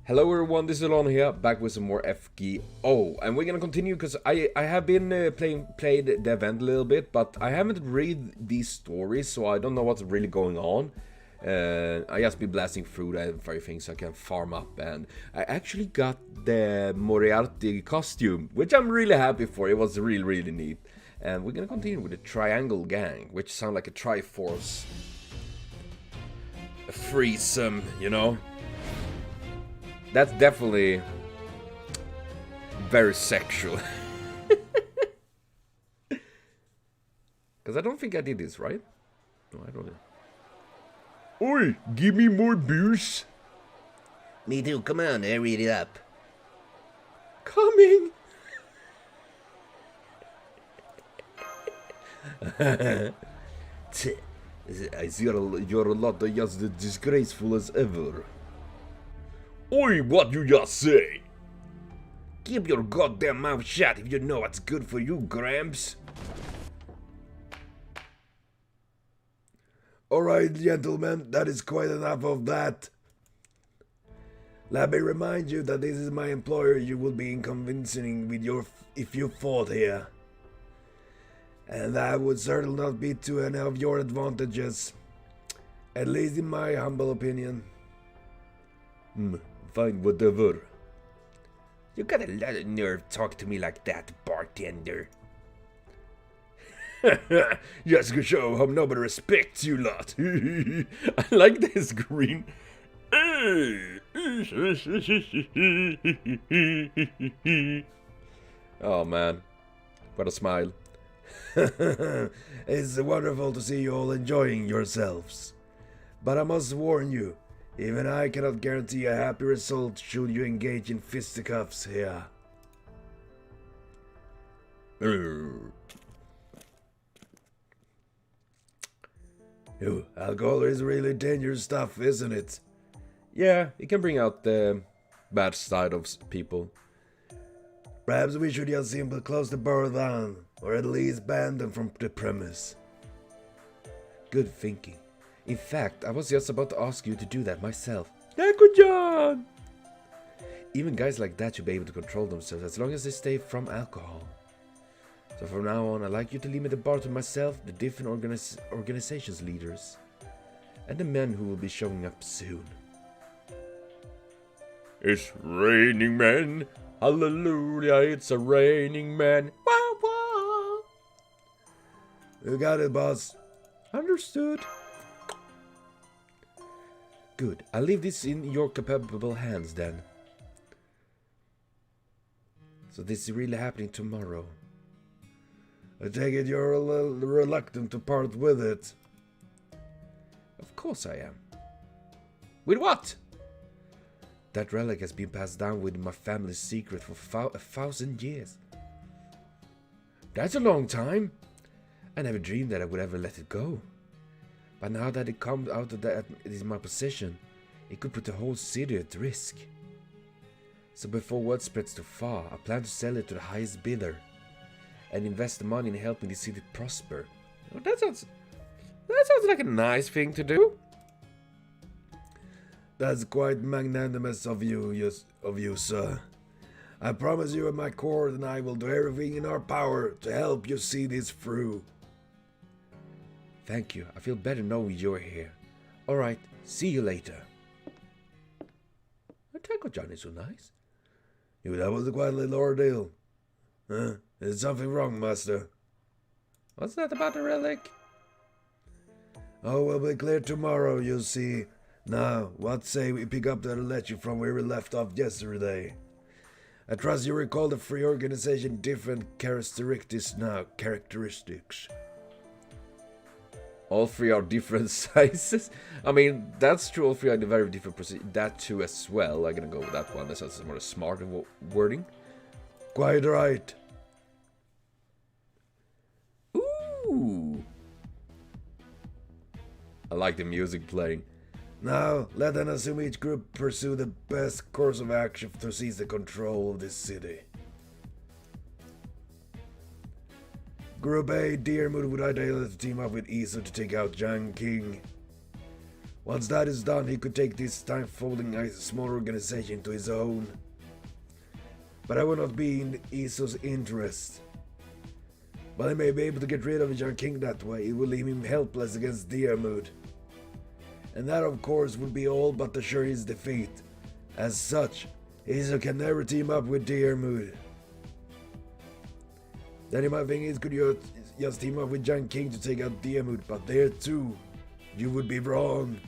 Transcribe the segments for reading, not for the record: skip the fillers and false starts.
Hello everyone, this is Alon here, back with some more FGO, and we're gonna continue because I have been played the event a little bit, but I haven't read these stories, so I don't know what's really going on. I just been blasting through everything so I can farm up, and I actually got the Moriarty costume, which I'm really happy for. It was really neat, and we're gonna continue with the Triangle Gang, which sound like a Triforce, a threesome, you know. That's definitely very sexual. Because I don't think I did this, right? No, I don't know. Oi, give me more booze. Me too, come on, hurry it up. Coming. I see you're a lot of just as disgraceful as ever. Oi, what you just say? Keep your goddamn mouth shut if you know what's good for you, Gramps. Alright, gentlemen, that is quite enough of that. Let me remind you that this is my employer you will be inconveniencing with if you fought here. And that would certainly not be to any of your advantages. At least in my humble opinion. Fine, whatever. You got a lot of nerve talking to me like that, bartender. Just to show how nobody respects you lot. I like this green. Oh man, what a smile. It's wonderful to see you all enjoying yourselves. But I must warn you, even I cannot guarantee a happy result should you engage in fisticuffs here. Alcohol is really dangerous stuff, isn't it? Yeah, it can bring out the bad side of people. Perhaps we should just simply close the bar down, or at least ban them from the premise. Good thinking. In fact, I was just about to ask you to do that myself. Good job! Even guys like that should be able to control themselves as long as they stay from alcohol. So from now on, I'd like you to limit the bar to myself, the different organizations leaders, and the men who will be showing up soon. It's raining men. Hallelujah, it's a raining man. Wah, wah. You got it, boss. Understood. Good. I'll leave this in your capable hands then. So this is really happening tomorrow. I take it you're a little reluctant to part with it. Of course I am. With what? That relic has been passed down with my family's secret for 1,000 years. That's a long time. I never dreamed that I would ever let it go. But now that it comes out of that it is my possession, it could put the whole city at risk. So before word spreads too far, I plan to sell it to the highest bidder and invest the money in helping the city prosper. Oh, that sounds like a nice thing to do. That's quite magnanimous of you, sir. I promise you and my court and I will do everything in our power to help you see this through. Thank you. I feel better knowing you're here. Alright, see you later. Taco John is so nice. That was quite a little ordeal. Huh? Is something wrong, master? What's that about the relic? Oh, we'll be clear tomorrow, you'll see. Now, what say we pick up the lecture from where we left off yesterday? I trust you recall the free organization different characteristics now. All three are different sizes. I mean, that's true. All three are in a very different position. That too as well. I'm gonna go with that one. That's more smart wording. Quite right. Ooh. I like the music playing. Now, let us assume each group pursue the best course of action to seize the control of this city. Group A, Deermood would ideally team up with Isa to take out Jiang King. Once that is done, he could take this time-folding small organization to his own. But I will not be in Iso's interest. But I may be able to get rid of John King that way. It will leave him helpless against Diarmuid. And that, of course, would be all but assure his defeat. As such, Iso can never team up with Diarmuid. Then in my thing is, could you just team up with John King to take out Diarmuid? But there too, you would be wrong.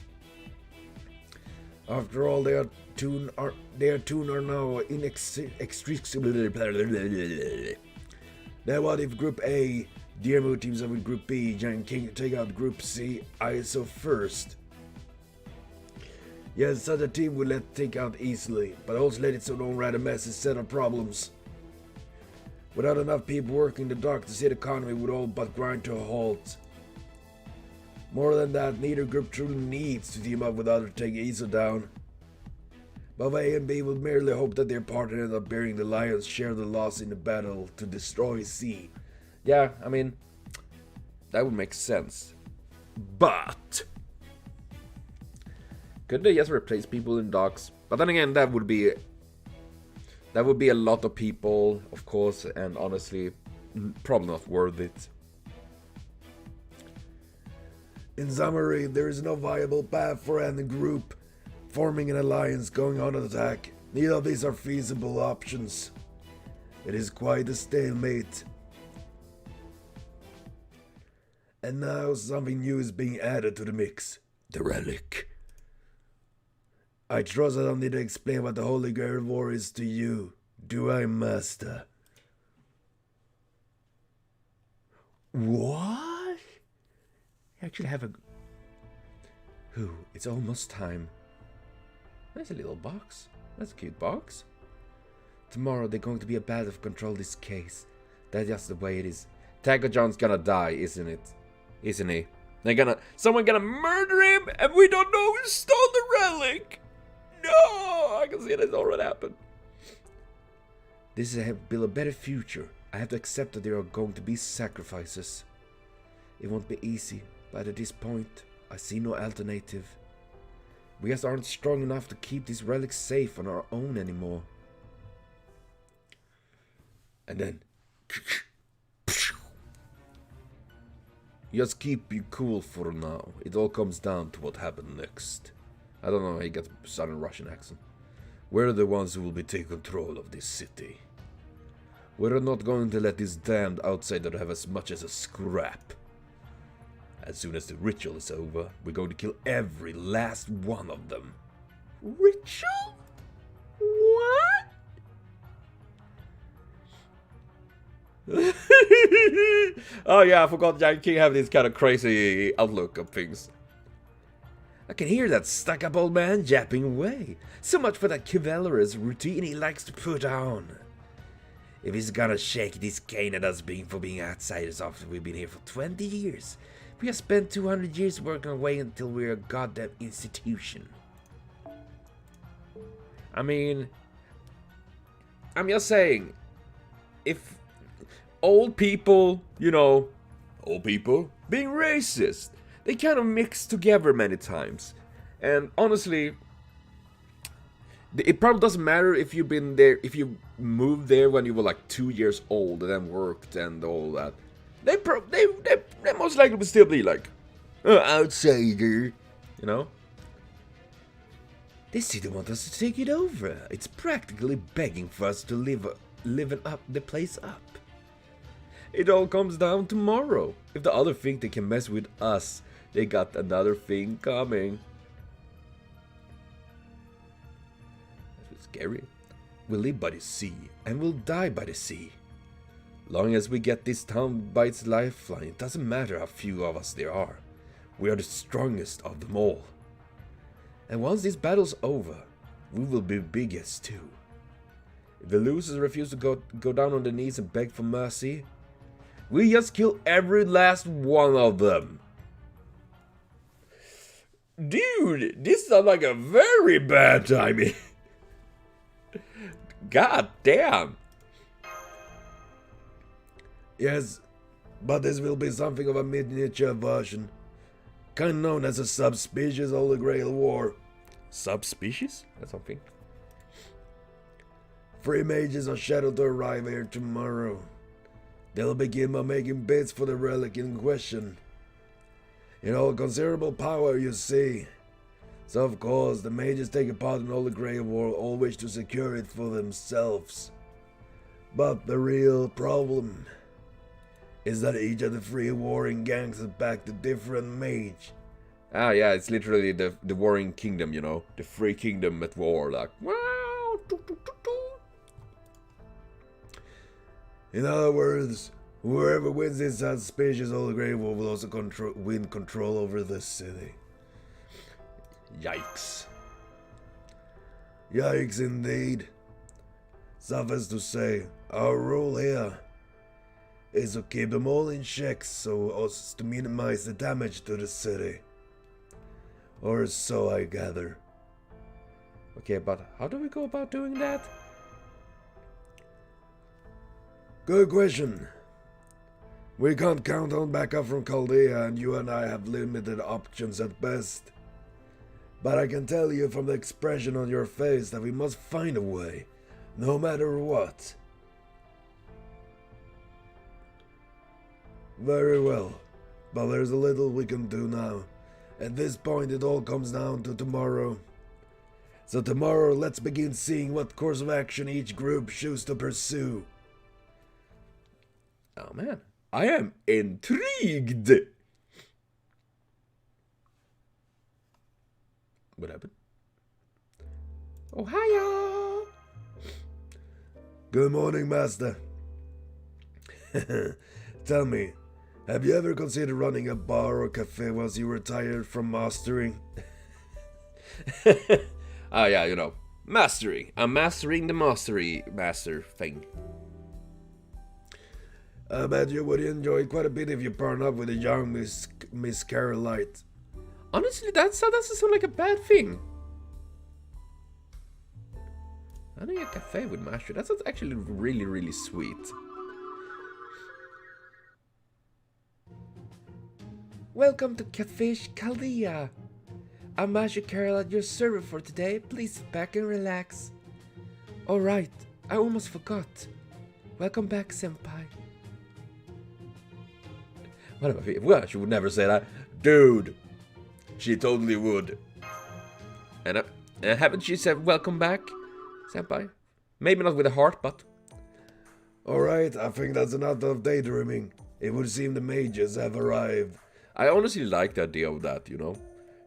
After all, their tune are now inextricably. Now what if Group A, Diarmuid teams up with Group B, John King to take out Group C, ISO first? Yes, such a team would let take out easily, but also let its own rather messy set of problems. Without enough people working the dock, the city economy would all but grind to a halt. More than that, neither group truly needs to team up with others to take Iso down. Both A and B will merely hope that their partner ends up bearing the lion's share of the loss in the battle to destroy C. Yeah, I mean, that would make sense. But could they just replace people in docks? But then again, that would be a lot of people, of course, and honestly, probably not worth it. In summary, there is no viable path for any group forming an alliance going on an attack. Neither of these are feasible options. It is quite a stalemate. And now something new is being added to the mix. The relic. I trust I don't need to explain what the Holy Grail War is to you. Do I, Master? What? I actually have a... it's almost time. There's a little box. That's a cute box. Tomorrow they're going to be a battle to control this case. That's just the way it is. Taco John's gonna die, isn't it? Isn't he? Someone gonna murder him, and we don't know who stole the relic. No, I can see this already happen. This is to build a better future. I have to accept that there are going to be sacrifices. It won't be easy, but at this point, I see no alternative. We just aren't strong enough to keep these relics safe on our own anymore. And then... just keep you cool for now. It all comes down to what happened next. I don't know how he got a southern Russian accent. We're the ones who will be taking control of this city. We're not going to let this damned outsider have as much as a scrap. As soon as the ritual is over, we're going to kill every last one of them. Ritual? What? Oh yeah, I forgot Giant King have this kind of crazy outlook of things. I can hear that stuck-up old man yapping away. So much for that chivalrous routine he likes to put on. If he's gonna shake this cane at us for being outsiders after we've been here for 20 years, we have spent 200 years working away until we're a goddamn institution. I mean, I'm just saying, if old people, old people being racist, they kind of mix together many times. And honestly, it probably doesn't matter if you've been there, if you moved there when you were like 2 years old and then worked and all that. They most likely would still be like, outsider, This city wants us to take it over. It's practically begging for us to liven up the place up. It all comes down tomorrow. If the other think they can mess with us, they got another thing coming. That's scary. We'll live by the sea, and we'll die by the sea. Long as we get this town by its lifeline, it doesn't matter how few of us there are. We are the strongest of them all. And once this battle's over, we will be biggest too. If the losers refuse to go down on their knees and beg for mercy, we just kill every last one of them. Dude, this sounds like a very bad timing. God damn. Yes, but this will be something of a miniature version. kind of known as a subspecies of the Grail War. Subspecies? That's something. 3 mages are scheduled to arrive here tomorrow. They'll begin by making bids for the relic in question. It holds considerable power, you see. So of course, the mages taking part in all the Grey War all wish to secure it for themselves. But the real problem is that each of the 3 warring gangs has backed a different mage. Ah, yeah, it's literally the warring kingdom, you know, the 3 kingdom at war, like, wow. In other words, whoever wins this suspicious Holy Grey War will also win control over the city. Yikes. Yikes indeed. Suffice to say, our rule here is to keep them all in check so as to minimize the damage to the city. Or so I gather. Okay, but how do we go about doing that? Good question. We can't count on backup from Chaldea, and you and I have limited options at best. But I can tell you from the expression on your face that we must find a way, no matter what. Very well, but there's a little we can do now. At this point it all comes down to tomorrow. So tomorrow let's begin seeing what course of action each group chooses to pursue. Oh man, I am intrigued. What happened? Oh, hiya! Good morning, Master. Tell me, have you ever considered running a bar or cafe once you retired from mastering? Ah, yeah, you know, mastery. I'm mastering the master thing. I bet you would enjoy it quite a bit if you partnered up with a young Miss Carolite. Honestly, that doesn't sound like a bad thing. Running a cafe with mastery, that sounds actually really, really sweet. Welcome to Catfish Chaldea. I'm Master Carol at your server for today. Please sit back and relax. Alright, I almost forgot. Welcome back, Senpai. What about you? Well, she would never say that. Dude, she totally would. And haven't she said welcome back, Senpai? Maybe not with a heart, but... Alright, I think that's enough of daydreaming. It would seem the mages have arrived. I honestly like the idea of that, you know.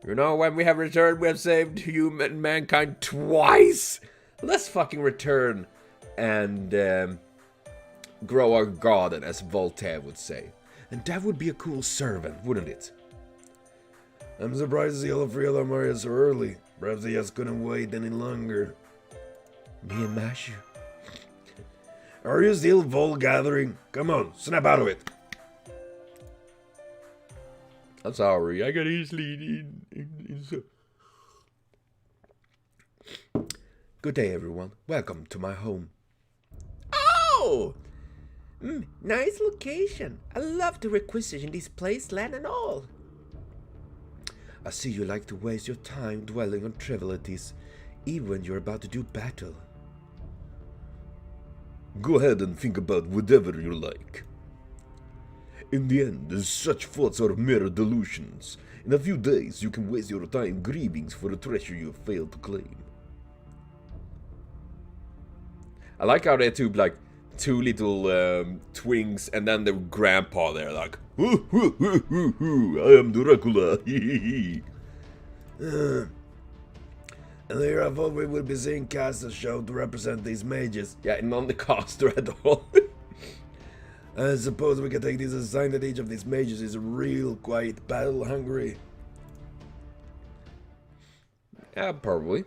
You know, when we have returned, we have saved mankind twice. Let's fucking return and grow our garden, as Voltaire would say. And that would be a cool servant, wouldn't it? I'm surprised to see all 3 of them are here so early. Perhaps they just couldn't wait any longer. Me and Mashu. Are you still vol gathering? Come on, snap out of it. I'm sorry, I got easily Good day, everyone. Welcome to my home. Oh! Nice location. I love the requisition this place, land and all. I see you like to waste your time dwelling on trivialities, even when you're about to do battle. Go ahead and think about whatever you like. In the end, such thoughts are mere delusions. In a few days, you can waste your time grieving for a treasure you failed to claim. I like how they took like 2 little twinks and then the grandpa there, like, I am Dracula. And here I thought we would be seeing cast a show to represent these mages. yeah, not the caster at all. I suppose we can take this as a sign that each of these mages is real quite battle hungry. Yeah, probably.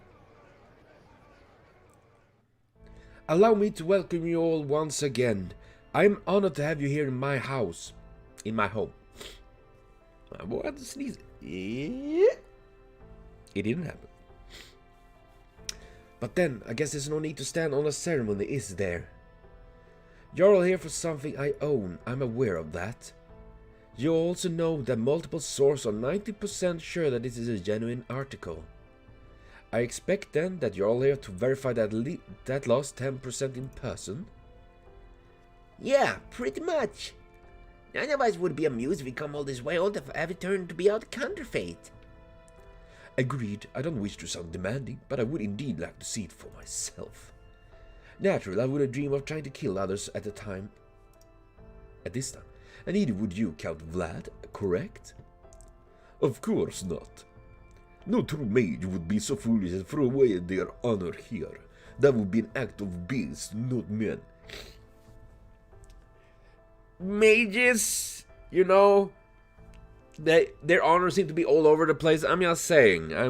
Allow me to welcome you all once again. I'm honored to have you here in my house. In my home. Boy, I had to sneeze. It didn't happen. But then, I guess there's no need to stand on a ceremony, is there? You're all here for something I own. I'm aware of that. You also know that multiple sources are 90% sure that this is a genuine article. I expect then that you're all here to verify that last 10% in person? Yeah, pretty much. None of us would be amused if we come all this way all to have it turned to be out counterfeit. Agreed, I don't wish to sound demanding, but I would indeed like to see it for myself. Naturally, I wouldn't dream of trying to kill others at this time. And neither would you, Count Vlad, correct? Of course not. No true mage would be so foolish as throw away their honor here. That would be an act of beasts, not men. Mages, you know, their honor seem to be all over the place. I'm just saying. I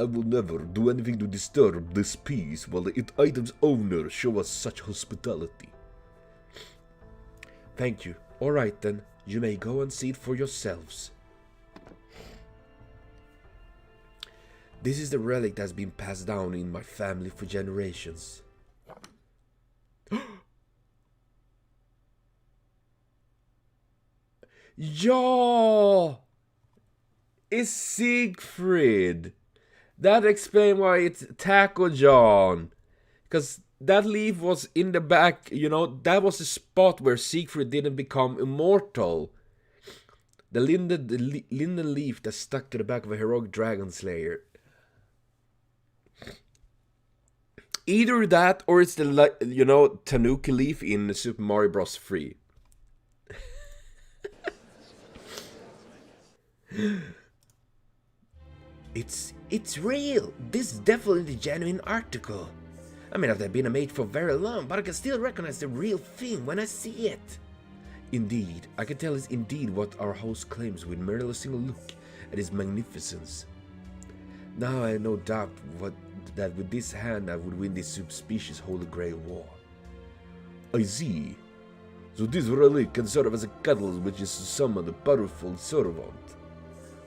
will never do anything to disturb this peace while the item's owners show us such hospitality. Thank you. Alright then, you may go and see it for yourselves. This is the relic that's been passed down in my family for generations. Ja! It's Siegfried. That explains why it's Taco John. Because that leaf was in the back, you know, that was the spot where Siegfried didn't become immortal. The linden leaf that stuck to the back of a heroic dragon slayer. Either that or it's the, you know, Tanuki leaf in Super Mario Bros. 3. It's real. This is definitely the genuine article. I may not have been a mage for very long, but I can still recognize the real thing when I see it. Indeed, I can tell it's indeed what our host claims with merely a single look at his magnificence. Now I have no doubt that with this hand I would win this subspecies Holy Grail war. I see. So this relic can serve as a catalyst which is to summon a powerful servant.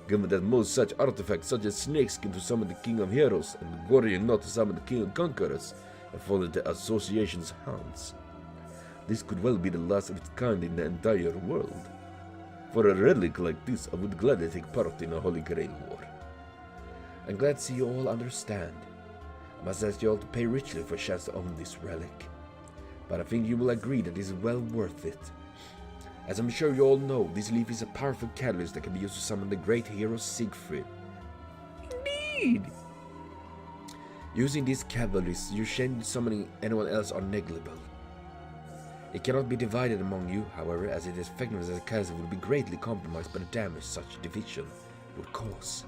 Given that most such artifacts such as snakeskin to summon the King of Heroes and the Guardian Knot to summon the King of Conquerors have fallen into the Association's hands. This could well be the last of its kind in the entire world. For a relic like this, I would gladly take part in a Holy Grail war. I'm glad to see you all understand. I must ask you all to pay richly for a chance to own this relic. But I think you will agree that it is well worth it. As I'm sure you all know, this leaf is a powerful catalyst that can be used to summon the great hero Siegfried. Indeed! Using this catalyst, your chances of summoning anyone else are negligible. It cannot be divided among you, however, as its effectiveness as a catalyst would be greatly compromised by the damage such division would cause.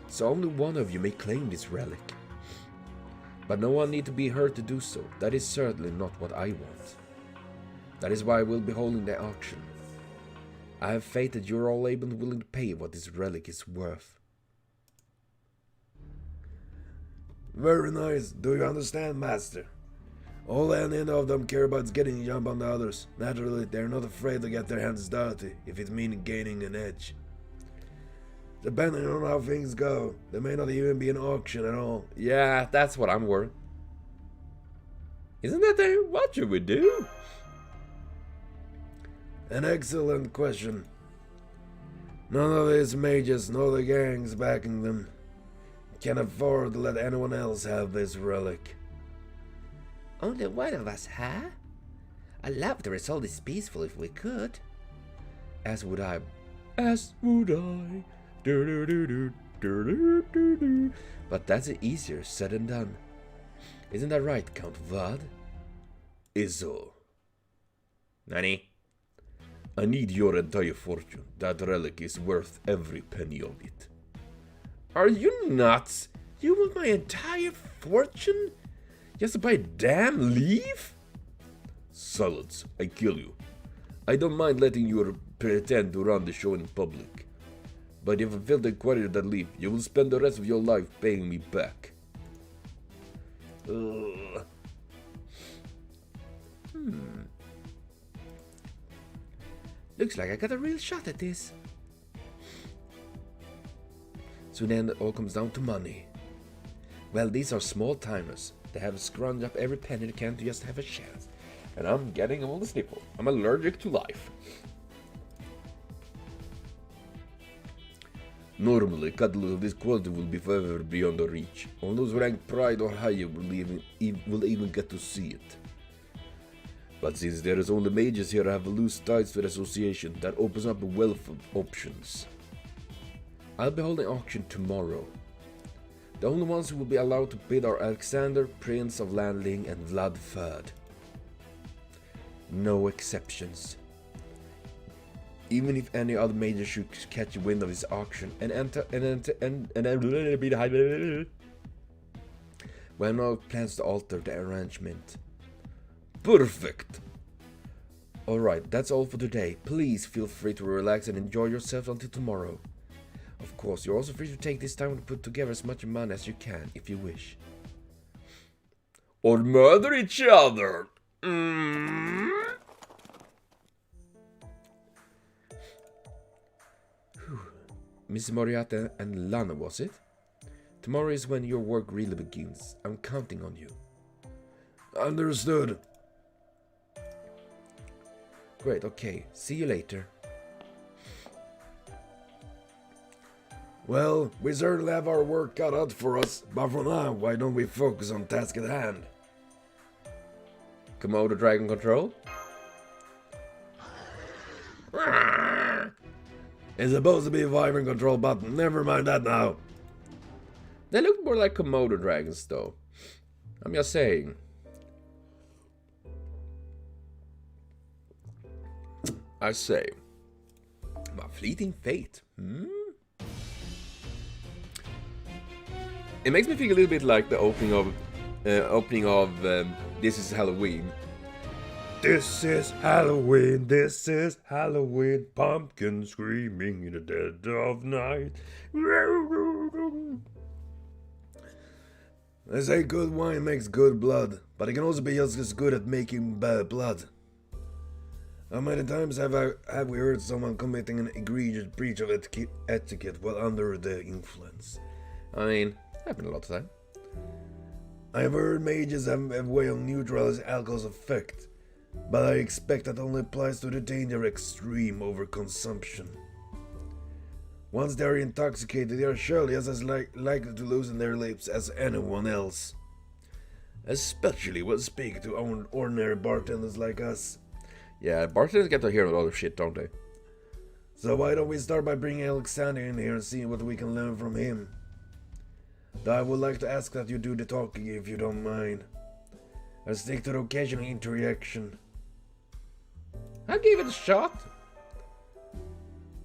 So only one of you may claim this relic. But no one need to be hurt to do so. That is certainly not what I want. That is why I will be holding the auction. I have faith that you are all able and willing to pay what this relic is worth. Very nice. Do you understand, Master? All any of them care about is getting a jump on the others. Naturally, they're not afraid to get their hands dirty if it means gaining an edge. Depending on how things go, there may not even be an auction at all. Yeah, that's what I'm worried. Isn't that what should we do? An excellent question. None of these mages nor the gangs backing them can afford to let anyone else have this relic. Only one of us, huh? I'd love to resolve this peaceful if we could. As would I. As would I. But that's easier said than done. Isn't that right, Count Vlad? Is so. Nani? I need your entire fortune. That relic is worth every penny of it. Are you nuts? You want my entire fortune? Just to buy a damn leaf? Silence. I kill you. I don't mind letting you pretend to run the show in public. But if I fail to acquire that leaf, you will spend the rest of your life paying me back. Looks like I got a real shot at this. So then it all comes down to money. Well, these are small timers. They have scrounged up every penny they can to just have a chance. And I'm getting all the nipple. I'm allergic to life. Normally, cattle of this quality will be forever beyond our reach. Only those ranked pride or higher will even get to see it. But since there is only mages here, I have loose ties to the association that opens up a wealth of options. I'll be holding auction tomorrow. The only ones who will be allowed to bid are Alexander, Prince of Landling, and Vlad III. No exceptions. Even if any other major should catch wind of this auction and well, no plans to alter the arrangement. Perfect! Alright, that's all for today. Please feel free to relax and enjoy yourself until tomorrow. Of course, you're also free to take this time to put together as much money as you can, if you wish. Or murder each other! Miss Moriarty and Lana, was it? Tomorrow is when your work really begins. I'm counting on you. Understood. Great, okay. See you later. Well, we certainly have our work cut out for us, but for now, why don't we focus on task at hand? Komodo Dragon Control? It's supposed to be a vibrant control button, never mind that now. They look more like Komodo dragons, though. I'm just saying. I say. My fleeting fate. It makes me think a little bit like the opening of This Is Halloween. This is Halloween, this is Halloween, pumpkin screaming in the dead of night. They say good wine makes good blood, but it can also be just as good at making bad blood. How many times have we heard someone committing an egregious breach of etiquette while under the influence? I mean, happened a lot of time. I have heard mages have a way of neutralizing alcohol's effect, but I expect that only applies to the danger of extreme overconsumption. Once they are intoxicated, they are surely as likely to loosen their lips as anyone else. Especially when speaking to ordinary bartenders like us. Yeah, bartenders get to hear a lot of shit, don't they? So why don't we start by bringing Alexander in here and see what we can learn from him? Though I would like to ask that you do the talking if you don't mind. I'll stick to the occasional interaction. I'll give it a shot.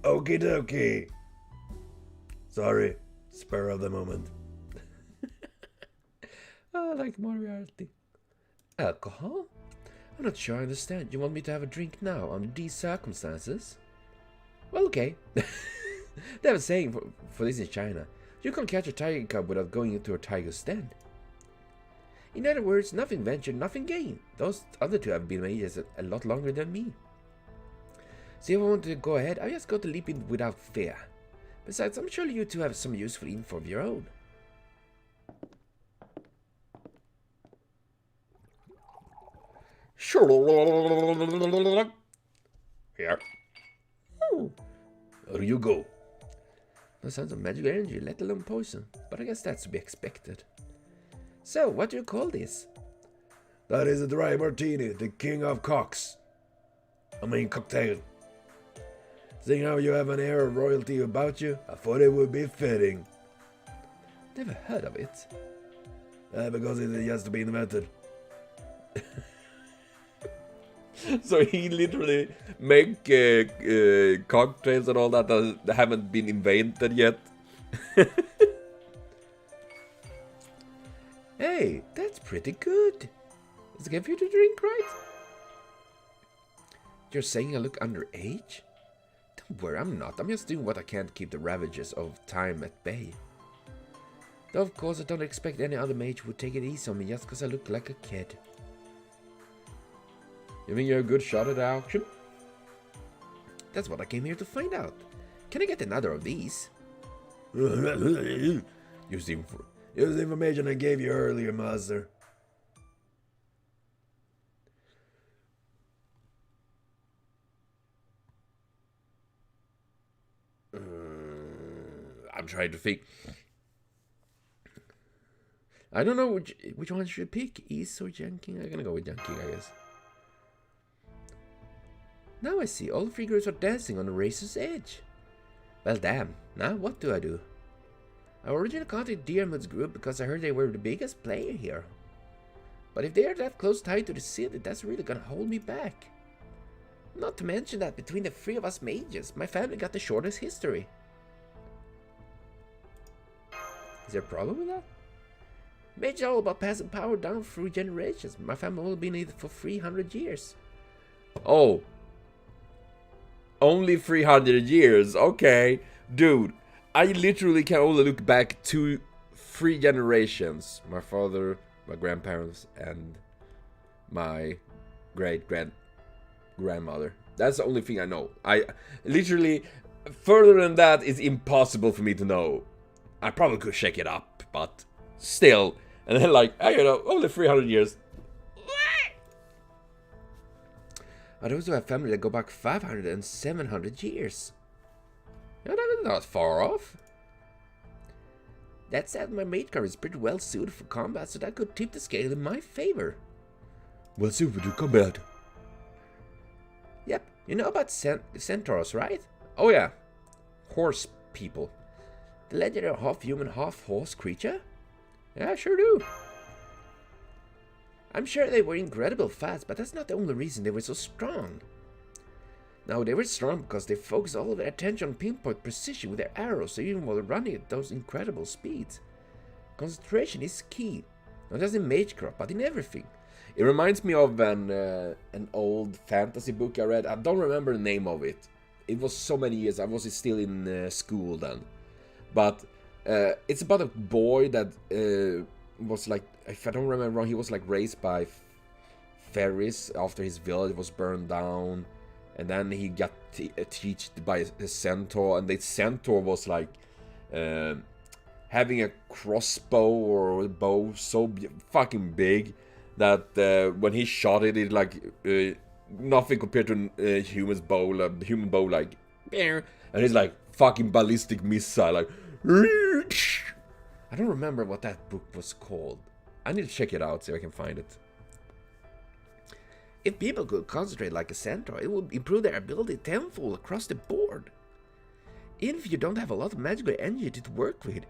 Okie dokie. Sorry, spur of the moment. I like Moriarty. Alcohol? I'm not sure I understand. You want me to have a drink now under these circumstances? Well, okay. They have a saying for this in China. You can't catch a tiger cub without going into a tiger's den. In other words, nothing ventured, nothing gained. Those other two have been mages a lot longer than me. So if I want to go ahead, I just got to leap in without fear. Besides, I'm sure you two have some useful info of your own. Here. There you go. No signs of magical energy, let alone poison. But I guess that's to be expected. So, what do you call this? That is a dry martini, the king of cocks. I mean cocktail. Seeing how you have an air of royalty about you, I thought it would be fitting. Never heard of it. Because it has to be invented. So he literally make cocktails and all that haven't been invented yet. Hey, that's pretty good. It's good for you to drink, right? You're saying I look underage? Don't worry, I'm not. I'm just doing what I can to keep the ravages of time at bay. Though, of course, I don't expect any other mage would take it easy on me just because I look like a kid. You think you're a good shot at the auction? That's what I came here to find out. Can I get another of these? Use the information I gave you earlier, Master. I'm trying to think. I don't know which one should I pick. East or Junking? I'm gonna go with Junking, I guess. Now I see all the figures are dancing on the razor's edge. Well, damn. Now what do I do? I originally contacted Diarmuid's group because I heard they were the biggest player here. But if they are that close tied to the city, that's really gonna hold me back. Not to mention that between the three of us mages, my family got the shortest history. Is there a problem with that? Mages are all about passing power down through generations. My family only been in it for 300 years. Oh. Only 300 years, okay. Dude, I literally can only look back to 3 generations. My father, my grandparents, and my great-grandmother. That's the only thing I know. I literally, further than that, it's impossible for me to know. I probably could check it up, but still. And then like, I don't know, only 300 years. I also have family that go back 500 and 700 years. Yeah, that's not far off. That said, my mate car is pretty well suited for combat, so that could tip the scale in my favor. Well suited to combat. Yep, you know about centaurs, right? Oh yeah, horse people. The legendary half-human, half-horse creature? Yeah, I sure do. I'm sure they were incredible fast, but that's not the only reason they were so strong. No, they were strong because they focused all of their attention on pinpoint precision with their arrows, so even while running at those incredible speeds. Concentration is key, not just in magecraft, but in everything. It reminds me of an old fantasy book I read. I don't remember the name of it. It was so many years. I was still in school then. But it's about a boy that was like, if I don't remember wrong, he was like raised by fairies after his village was burned down. And then he got taught by a centaur, and the centaur was like having a crossbow or a bow so fucking big that when he shot it, it like nothing compared to a human bow, like, and it's like fucking ballistic missile, like. I don't remember what that book was called. I need to check it out, see if I can find it. If people could concentrate like a centaur, it would improve their ability tenfold across the board. Even if you don't have a lot of magical energy to work with,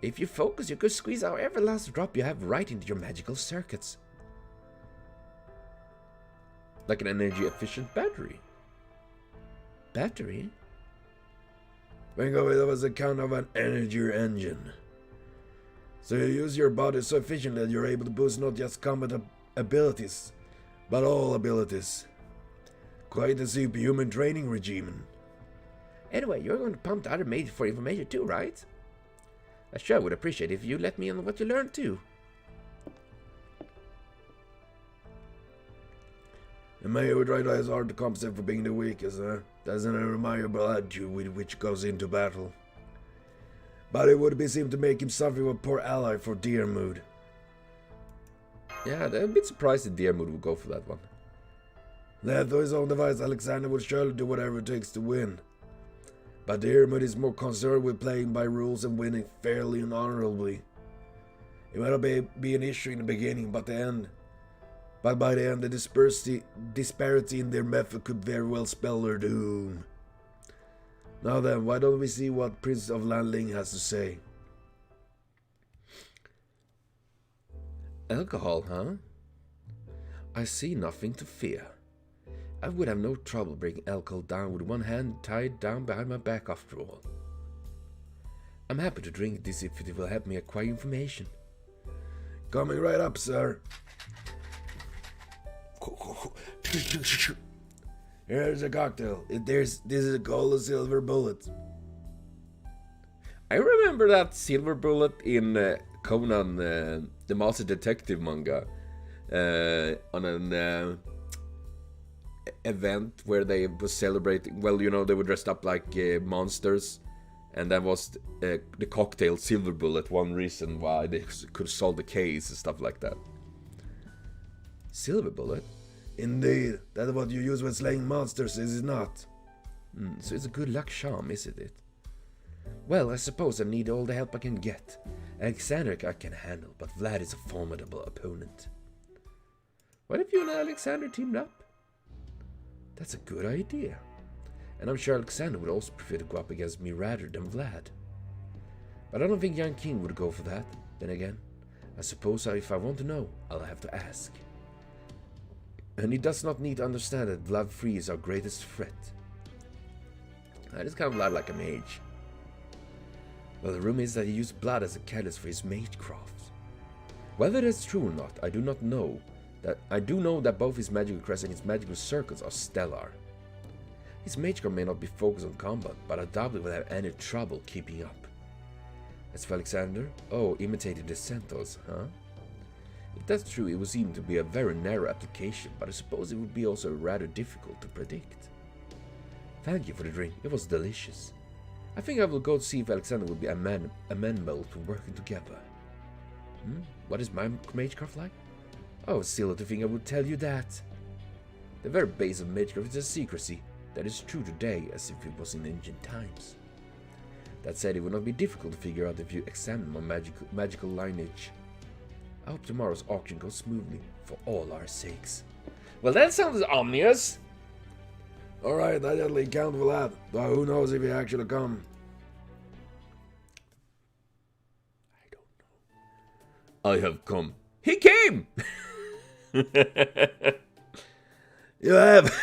if you focus, you could squeeze out every last drop you have right into your magical circuits. Like an energy-efficient battery. Battery? Think of it as a kind of an energy engine. So you use your body so efficiently that you're able to boost not just combat abilities, but all abilities. Quite a superhuman training regime. Anyway, you're going to pump the other mates for information too, right? I sure would appreciate it if you let me know what you learned too. A mayor would try as hard to compensate for being the weakest, That's an admirable attitude with which goes into battle. But it would be seem to make him suffer a poor ally for Diarmuid. Yeah, I'm a bit surprised that Diarmuid would go for that one. Left to his own device, Alexander would surely do whatever it takes to win. But Diarmuid is more concerned with playing by rules and winning fairly and honorably. It might not be an issue in the beginning, but by the end, the disparity in their method could very well spell their doom. Now then, why don't we see what Prince of Landling has to say? Alcohol, huh? I see nothing to fear. I would have no trouble bringing alcohol down with one hand tied down behind my back after all. I'm happy to drink this if it will help me acquire information. Coming right up, sir. Here's a cocktail. This is a gold and silver bullet. I remember that silver bullet in Conan, the Master Detective manga, on an event where they were celebrating. Well, you know, they were dressed up like monsters, and that was the cocktail silver bullet. One reason why they could solve the case and stuff like that. Silver bullet. Indeed, that's what you use when slaying monsters, is it not? So it's a good luck charm, isn't it? Well, I suppose I need all the help I can get. Alexander I can handle, but Vlad is a formidable opponent. What if you and Alexander teamed up? That's a good idea. And I'm sure Alexander would also prefer to go up against me rather than Vlad. But I don't think young King would go for that. Then again, I suppose if I want to know, I'll have to ask. And he does not need to understand that Vlad Free is our greatest threat. I just kind of like a mage. Well, the rumor is that he used blood as a catalyst for his magecraft. Whether that's true or not, I do not know. I do know that both his magical crest and his magical circles are stellar. His magecraft may not be focused on combat, but I doubt he will have any trouble keeping up. As for Alexander, imitating the centaurs, huh? If that's true, it would seem to be a very narrow application, but I suppose it would be also rather difficult to predict. Thank you for the drink, it was delicious. I think I will go to see if Alexander will be amenable to working together. What is my magecraft like? Oh, silly to think I would tell you that. The very base of magecraft is a secrecy that is true today as if it was in ancient times. That said, it would not be difficult to figure out if you examine my magical lineage. I hope tomorrow's auction goes smoothly, for all our sakes. Well, that sounds ominous. Alright, I definitely count for that. Though who knows if he actually come. I don't know. I have come. He came! You have.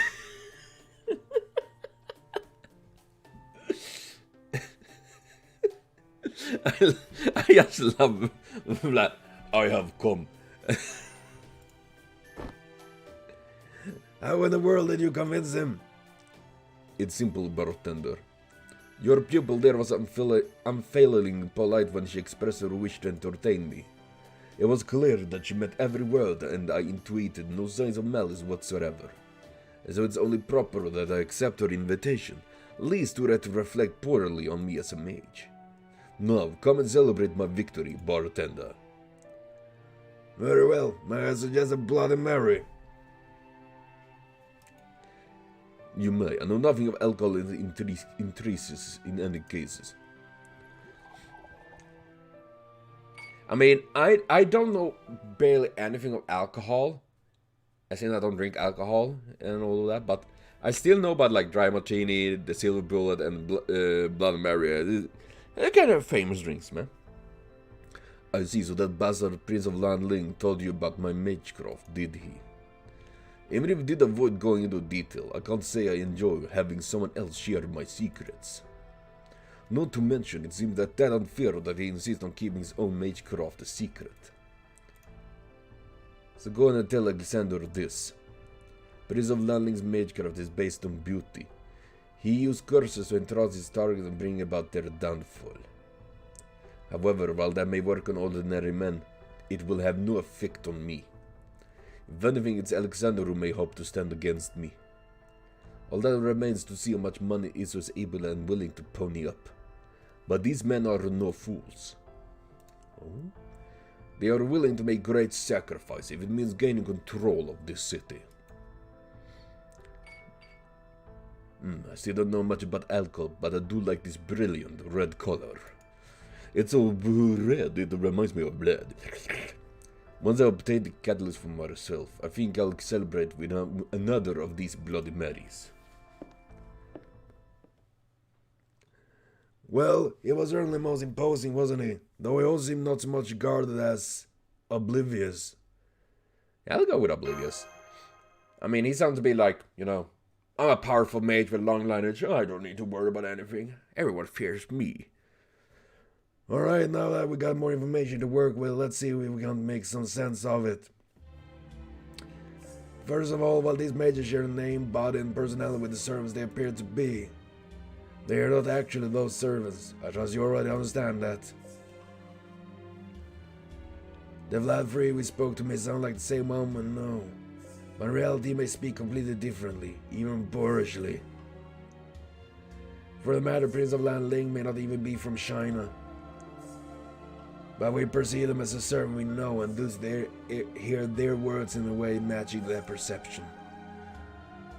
I just love that. I have come. How in the world did you convince him? It's simple, bartender. Your pupil there was unfailingly polite when she expressed her wish to entertain me. It was clear that she meant every word, and I intuited no signs of malice whatsoever. So it's only proper that I accept her invitation, lest to reflect poorly on me as a mage. Now, come and celebrate my victory, bartender. Very well, may I suggest a Bloody Mary? You may. I know nothing of alcohol in treaties in any cases. I mean, I don't know barely anything of alcohol. As in, I don't drink alcohol and all of that, but I still know about like Dry Martini, the Silver Bullet, and Bloody Mary. They're kind of famous drinks, man. I see, so that bastard Prince of Lanling told you about my magecraft, did he? Even if he did avoid going into detail, I can't say I enjoy having someone else share my secrets. Not to mention, it seems that unfair that he insists on keeping his own magecraft a secret. So go on and tell Alexander this. Prince of Lanling's magecraft is based on beauty. He used curses to entrance his targets and bring about their downfall. However, while that may work on ordinary men, it will have no effect on me. If anything, it's Alexander who may hope to stand against me. All that remains to see how much money Iso is able and willing to pony up. But these men are no fools. Oh? They are willing to make great sacrifice if it means gaining control of this city. I still don't know much about alcohol, but I do like this brilliant red color. It's so red, it reminds me of blood. Once I obtain the catalyst for myself, I think I'll celebrate with another of these Bloody Marys. Well, he was certainly most imposing, wasn't he? Though he also seemed not so much regarded as oblivious. Yeah, I'll go with oblivious. I mean, he sounds to be like, you know, I'm a powerful mage with long lineage. I don't need to worry about anything. Everyone fears me. Alright, now that we got more information to work with, let's see if we can make some sense of it. First of all, while these mages share a name, body, and personality with the servants they appear to be, they are not actually those servants. I trust you already understand that. The Vlad Free we spoke to may sound like the same one, but no. But in reality may speak completely differently, even boorishly. For the matter, Prince of Lanling may not even be from China. But we perceive them as a servant we know, and thus hear their words in a way matching their perception.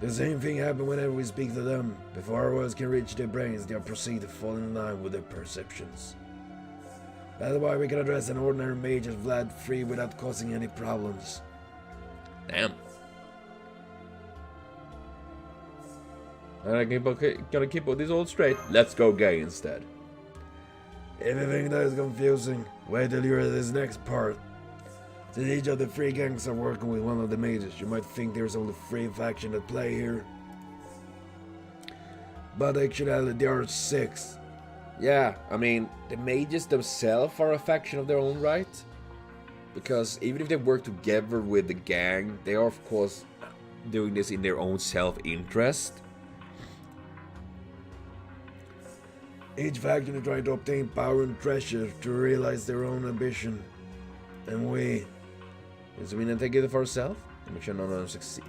The same thing happens whenever we speak to them. Before our words can reach their brains, they proceed to fall in line with their perceptions. That's why we can address an ordinary mage as Vlad free without causing any problems. Damn. Gotta keep all this all straight. Let's go gay instead. If you think that is confusing, wait till you hear this next part. Since each of the three gangs are working with one of the mages, you might think there's only three factions at play here. But actually there are 6. Yeah, I mean, the mages themselves are a faction of their own right. Because even if they work together with the gang, they are of course doing this in their own self-interest. Each faction is trying to obtain power and treasure to realize their own ambition. And we... Does it mean that they get it for ourselves? To make sure none of them succeed.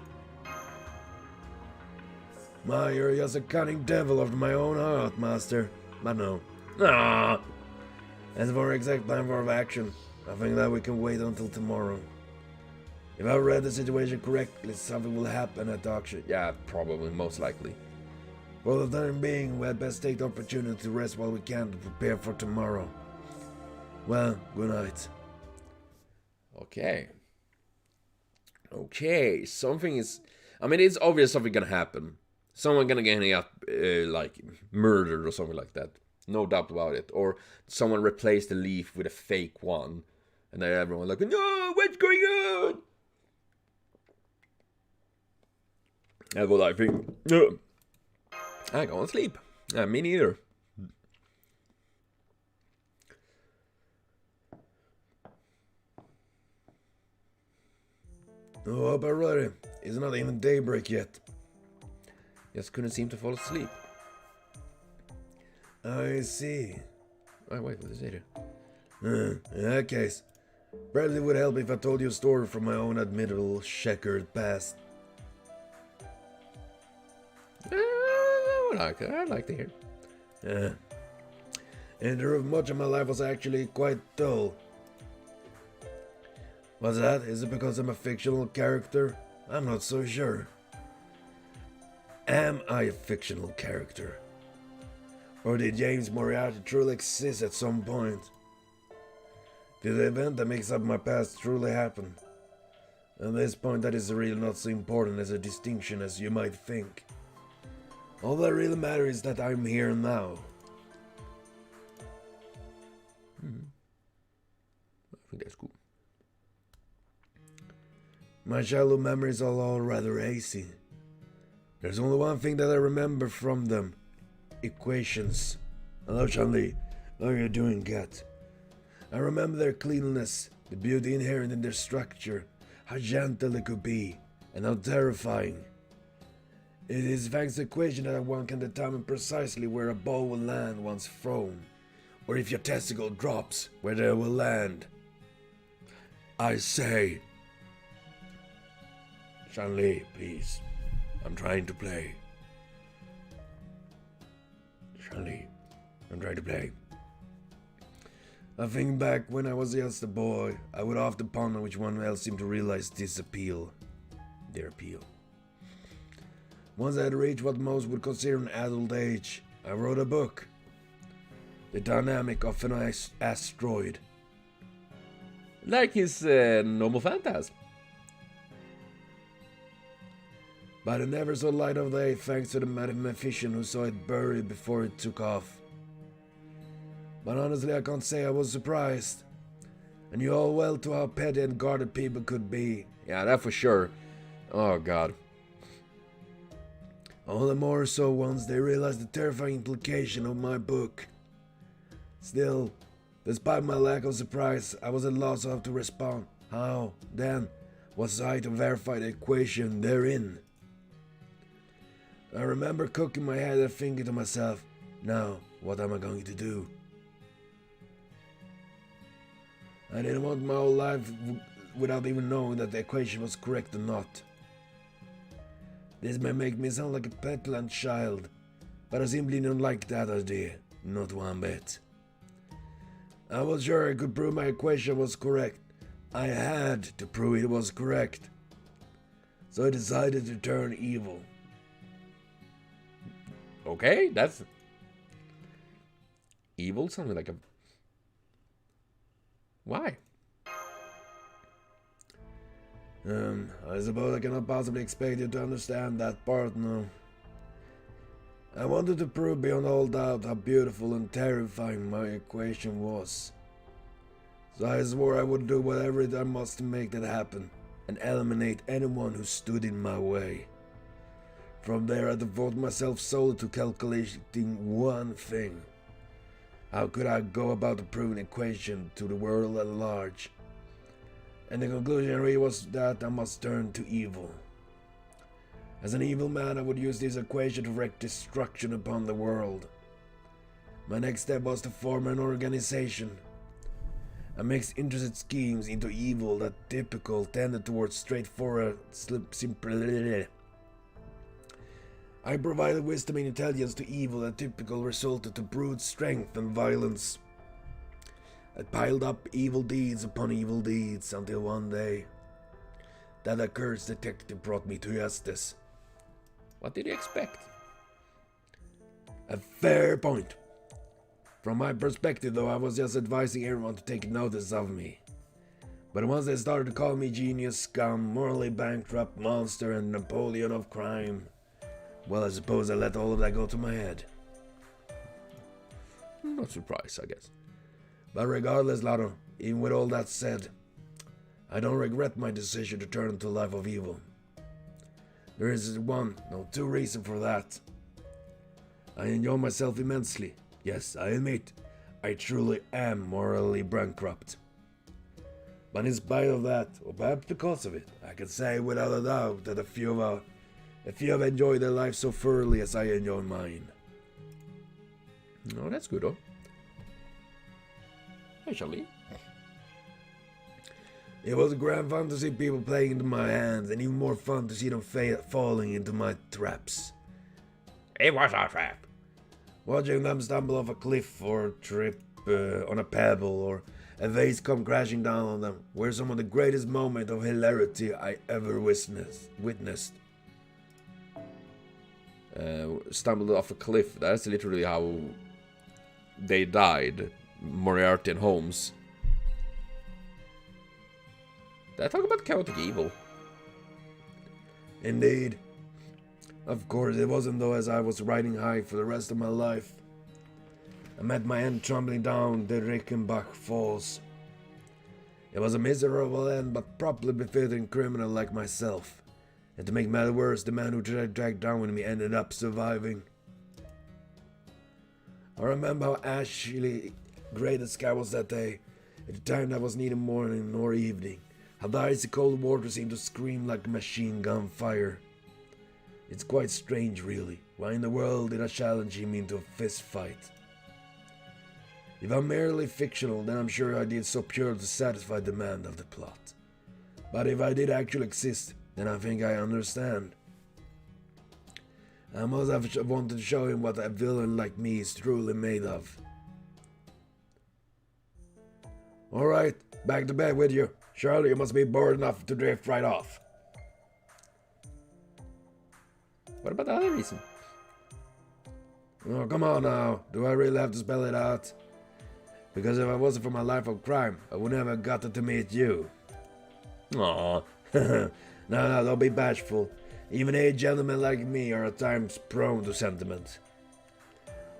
You're just a cunning devil after my own heart, master. But no. Ah! As for our exact plan for action, I think that we can wait until tomorrow. If I read the situation correctly, something will happen at the auction. Yeah, probably, most likely. For the time being, we had best take the opportunity to rest while we can to prepare for tomorrow. Well, good night. Okay. Okay, something is... I mean, it's obvious something gonna happen. Someone gonna get like, murdered or something like that. No doubt about it. Or someone replaced the leaf with a fake one. And then everyone like, no, what's going on? I go like, no. I go and sleep. Me neither. Oh, up already. It's not even daybreak yet. Just couldn't seem to fall asleep. I see. Oh, wait, what is it here? In that case, probably would help if I told you a story from my own admittable checkered past. I'd like to hear. And much of my life was actually quite dull. What's that? Is it because I'm a fictional character? I'm not so sure. Am I a fictional character? Or did James Moriarty truly exist at some point? Did the event that makes up my past truly happen? At this point, that is really not so important as a distinction as you might think. All that really matters is that I'm here now. I think that's cool. My childhood memories are all rather hazy. There's only one thing that I remember from them. Equations. Hello, Shanli. How are you doing, cat? I remember their cleanliness, the beauty inherent in their structure, how gentle they could be, and how terrifying. It is thanks to equation that one can determine precisely where a ball will land once thrown, or if your testicle drops, where they will land. I say... Shanli, please. I'm trying to play. Shanli, I'm trying to play. I think back when I was just a boy, I would often ponder which one else seemed to realize this appeal. Their appeal. Once I had reached what most would consider an adult age, I wrote a book. The Dynamic of an Asteroid. Like his normal phantasm. But it never saw light of day thanks to the mathematician who saw it buried before it took off. But honestly, I can't say I was surprised. I knew all well to how petty and guarded people could be. Yeah, that for sure. Oh, God. All the more so once they realized the terrifying implication of my book. Still, despite my lack of surprise, I was at loss how to respond. How, then, was I to verify the equation therein? I remember cooking my head and thinking to myself, now, what am I going to do? I didn't want my whole life without even knowing that the equation was correct or not. This may make me sound like a petulant child, but I simply don't like that idea, not one bit. I was sure I could prove my equation was correct. I had to prove it was correct. So I decided to turn evil. Okay, that's... Evil? Something like a... Why? I suppose I cannot possibly expect you to understand that part now. I wanted to prove beyond all doubt how beautiful and terrifying my equation was. So I swore I would do whatever I must to make that happen, and eliminate anyone who stood in my way. From there I devoted myself solely to calculating one thing. How could I go about to prove an equation to the world at large? And the conclusion really was that I must turn to evil. As an evil man, I would use this equation to wreak destruction upon the world. My next step was to form an organization. I mixed interested schemes into evil that typical tended towards straightforward, simple. I provided wisdom and intelligence to evil that typical resulted to brute strength and violence. I piled up evil deeds upon evil deeds until one day, that accursed detective brought me to justice. What did you expect? A fair point. From my perspective, though, I was just advising everyone to take notice of me. But once they started to call me genius, scum, morally bankrupt monster, and Napoleon of crime, well, I suppose I let all of that go to my head. Not surprised, I guess. But regardless, Lado, even with all that said, I don't regret my decision to turn to a life of evil. There is two reasons for that. I enjoy myself immensely. Yes, I admit, I truly am morally bankrupt. But in spite of that, or perhaps because of it, I can say without a doubt that a few have enjoyed their life so thoroughly as I enjoy mine. No, that's good, though. Hey, Charlie. It was grand fun to see people playing into my hands, and even more fun to see them falling into my traps. It was our trap. Watching them stumble off a cliff or trip on a pebble or a vase come crashing down on them were some of the greatest moments of hilarity I ever witnessed. Stumbled off a cliff. That's literally how they died. Moriarty and Holmes. Did I talk about chaotic evil? Indeed. Of course, it wasn't though, as I was riding high for the rest of my life. I met my end tumbling down the Rickenbach Falls. It was a miserable end, but properly befitting criminal like myself. And to make matters worse, the man who dragged down with me ended up surviving. I remember how ashy grey the sky was that day, at the time that was neither morning nor evening. How the icy cold water seemed to scream like machine gun fire. It's quite strange, really. Why in the world did I challenge him into a fist fight? If I'm merely fictional, then I'm sure I did so purely to satisfy the demand of the plot. But if I did actually exist, then I think I understand. I must have wanted to show him what a villain like me is truly made of. Alright, back to bed with you. Surely you must be bored enough to drift right off. What about the other reason? Oh, come on now. Do I really have to spell it out? Because if it wasn't for my life of crime, I would never have gotten to meet you. Aww. No, don't be bashful. Even a gentleman like me are at times prone to sentiment.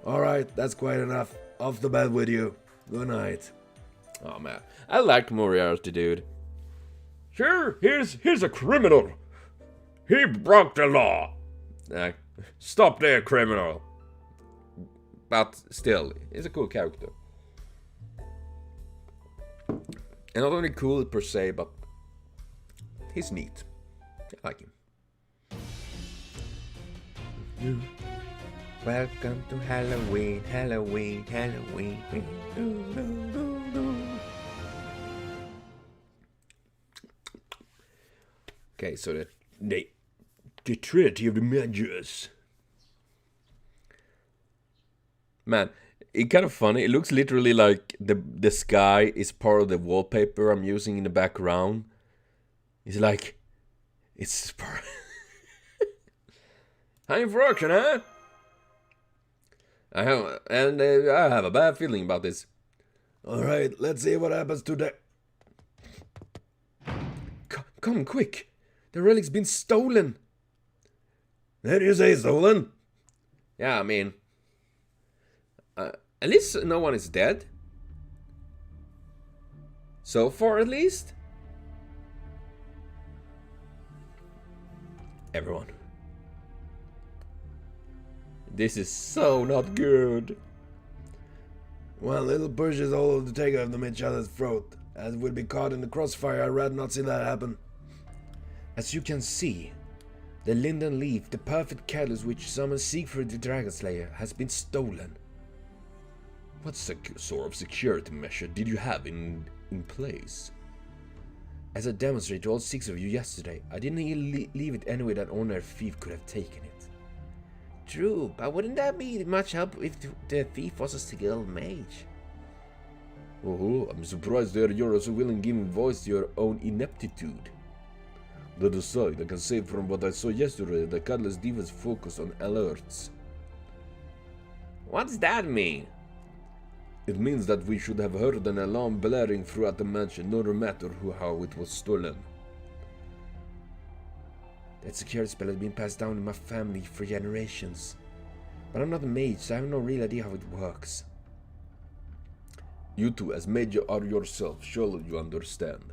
Alright, that's quite enough. Off to bed with you. Good night. Oh man, I like Moriarty, dude. Sure, here's a criminal. He broke the law. Stop there, criminal. But still, he's a cool character. And not only cool per se, but he's neat. I like him. Welcome to Halloween, Halloween, Halloween. Okay, so The Trinity of the Magus. Man, it's kind of funny. It looks literally like the sky is part of the wallpaper I'm using in the background. It's like, it's part. Time for auction, huh? I have a bad feeling about this. Alright, let's see what happens today. Come, quick! The relic's been stolen! Did you say stolen? Yeah, I mean... at least no one is dead. So far, at least. Everyone. This is so not good. One little push is all of the take of them each other's throat. As we'd be caught in the crossfire, I'd rather not see that happen. As you can see, the linden leaf, the perfect catalyst which summons Siegfried the Dragon Slayer, has been stolen. What sort of security measure did you have in place? As I demonstrated to all 6 of you yesterday, I didn't even leave it anywhere that ordinary thief could have taken it. True, but wouldn't that be much help if the thief was a skilled mage? Oh, I'm surprised that you're so willing giving voice to your own ineptitude. That aside, I can say from what I saw yesterday that Catalyst defense focused on alerts. What's that mean? It means that we should have heard an alarm blaring throughout the mansion, no matter how it was stolen. That security spell has been passed down in my family for generations. But I'm not a mage, so I have no real idea how it works. You two, as mage are yourself, surely you understand.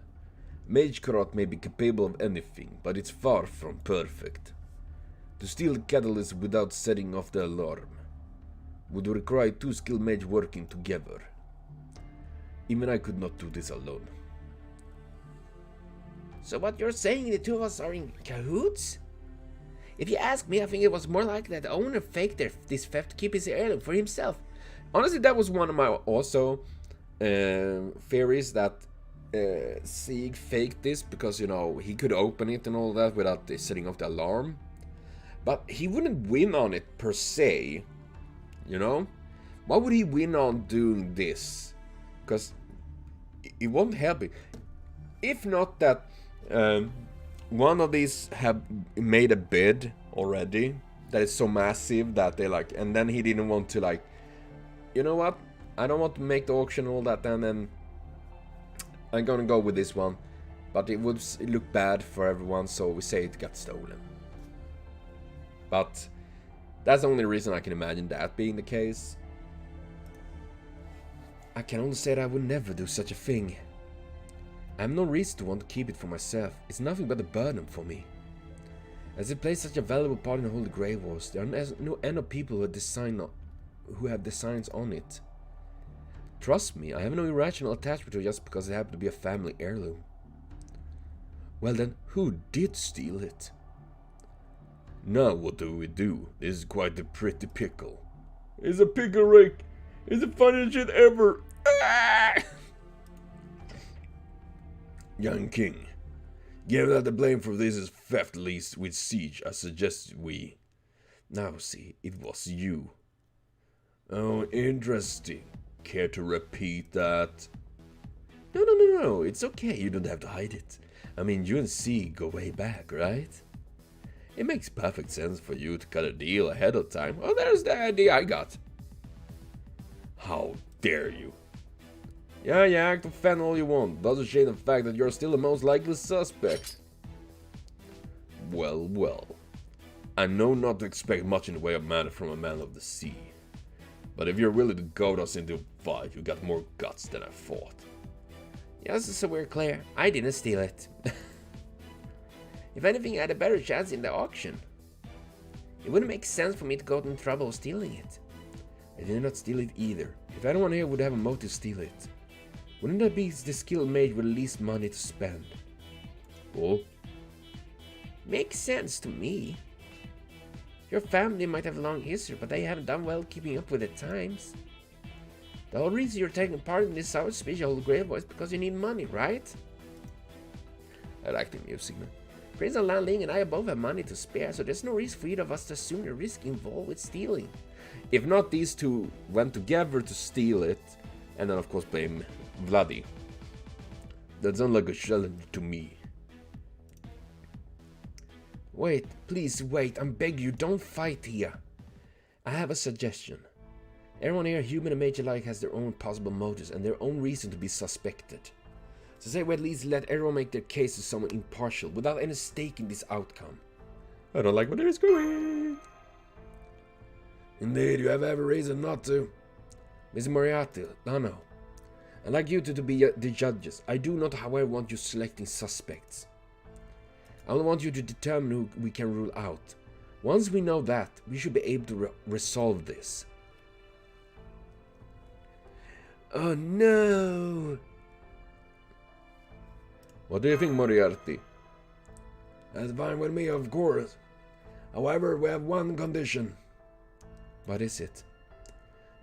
Magecraft may be capable of anything, but it's far from perfect. To steal the catalyst without setting off the alarm would require 2 skilled mages working together. Even I could not do this alone. So what you're saying, the 2 of us are in cahoots? If you ask me, I think it was more likely that the owner faked this theft to keep his heirloom for himself. Honestly, that was one of my also theories, that Sieg faked this because, you know, he could open it and all that without setting off the alarm. But he wouldn't win on it per se, you know? Why would he win on doing this? Because it won't help it. If not that one of these have made a bid already that is so massive that they like, and then he didn't want to, like, you know what, I don't want to make the auction and all that, and then I'm gonna go with this one, but it would look bad for everyone, so we say it got stolen. But that's the only reason I can imagine that being the case. I can only say that I would never do such a thing. I have no reason to want to keep it for myself. It's nothing but a burden for me. As it plays such a valuable part in the Holy Grail Wars, there are no end of people who have designs on it. Trust me, I have no irrational attachment to it just because it happened to be a family heirloom. Well then, who did steal it? Now what do we do? This is quite a pretty pickle. It's a pickle, Rick! It's the funniest shit ever! Young King, given that the blame for this is theft leased with siege, I suggest we... Now see, it was you. Oh, interesting. Care to repeat that? No, it's okay, you don't have to hide it. I mean, you and C go way back, right? It makes perfect sense for you to cut a deal ahead of time. Well, there's the idea I got. How dare you? Yeah, act of fan all you want. Doesn't change the fact that you're still the most likely suspect. Well. I know not to expect much in the way of manner from a man of the sea. But if you're willing to goad us into a fight, you got more guts than I thought. Yes, so we're clear. I didn't steal it. If anything, I had a better chance in the auction. It wouldn't make sense for me to go in trouble stealing it. I did not steal it either. If anyone here would have a motive to steal it, wouldn't that be the skilled mage with the least money to spend? Oh? Makes sense to me. Your family might have a long history, but they haven't done well keeping up with the times. The whole reason you're taking part in this South Special Grail War is because you need money, right? I like the music, man. Prince of Lanling and I both have money to spare, so there's no reason for either of us to assume the risk involved with stealing. If not, these two went together to steal it, and then of course blame Vladi. That sounds like a challenge to me. Wait, please wait, I beg you, don't fight here. I have a suggestion. Everyone here, human and mage alike, has their own possible motives and their own reason to be suspected. So say we at least let everyone make their case to someone impartial, without any stake in this outcome. I don't like where this is going. Indeed, you have every reason not to. Mr. Moriarty, Lano, I'd like you two to be the judges. I do not, however, want you selecting suspects. I only want you to determine who we can rule out. Once we know that, we should be able to resolve this. Oh no! What do you think, Moriarty? That's fine with me, of course. However, we have one condition. What is it?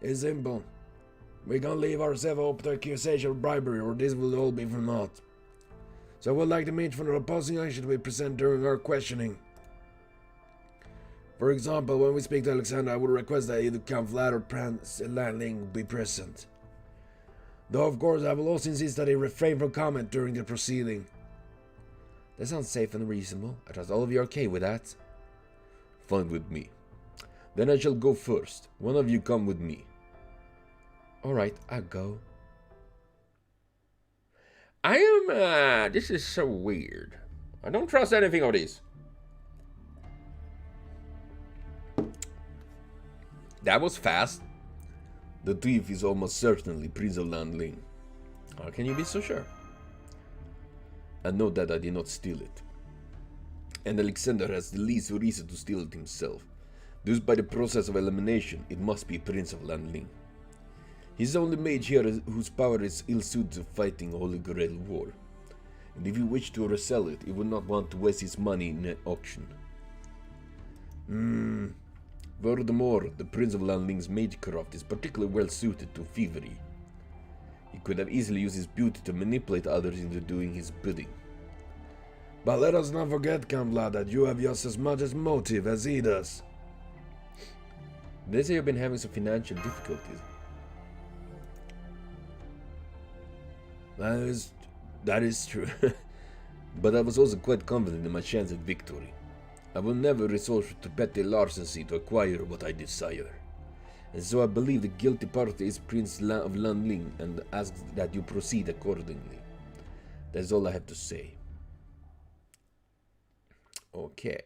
It's simple. We can't leave ourselves up to accusation of bribery, or this will all be for naught. So I would like to meet from the opposing action we present during our questioning. For example, when we speak to Alexander, I would request that either Count Vlad or Prince Lanling be present. Though, of course, I will also insist that he refrain from comment during the proceeding. That sounds safe and reasonable. I trust all of you are okay with that. Fine with me. Then I shall go first. One of you come with me. Alright, I'll go. This is so weird. I don't trust anything of this. That was fast. The thief is almost certainly Prince of Landling. How can you be so sure? I know that I did not steal it. And Alexander has the least reason to steal it himself. Thus, by the process of elimination, it must be Prince of Landling. He's the only mage here whose power is ill-suited to fighting Holy Grail War. And if he wished to resell it, he would not want to waste his money in an auction. Furthermore, the Prince of Landling's magecraft is particularly well suited to thievery. He could have easily used his beauty to manipulate others into doing his bidding. But let us not forget, Count Vlad, that you have just as much as motive as he does. They say you've been having some financial difficulties. That is true. But I was also quite confident in my chance at victory. I will never resort to petty larceny to acquire what I desire. And so I believe the guilty party is Prince of Landling and ask that you proceed accordingly. That's all I have to say. Okay.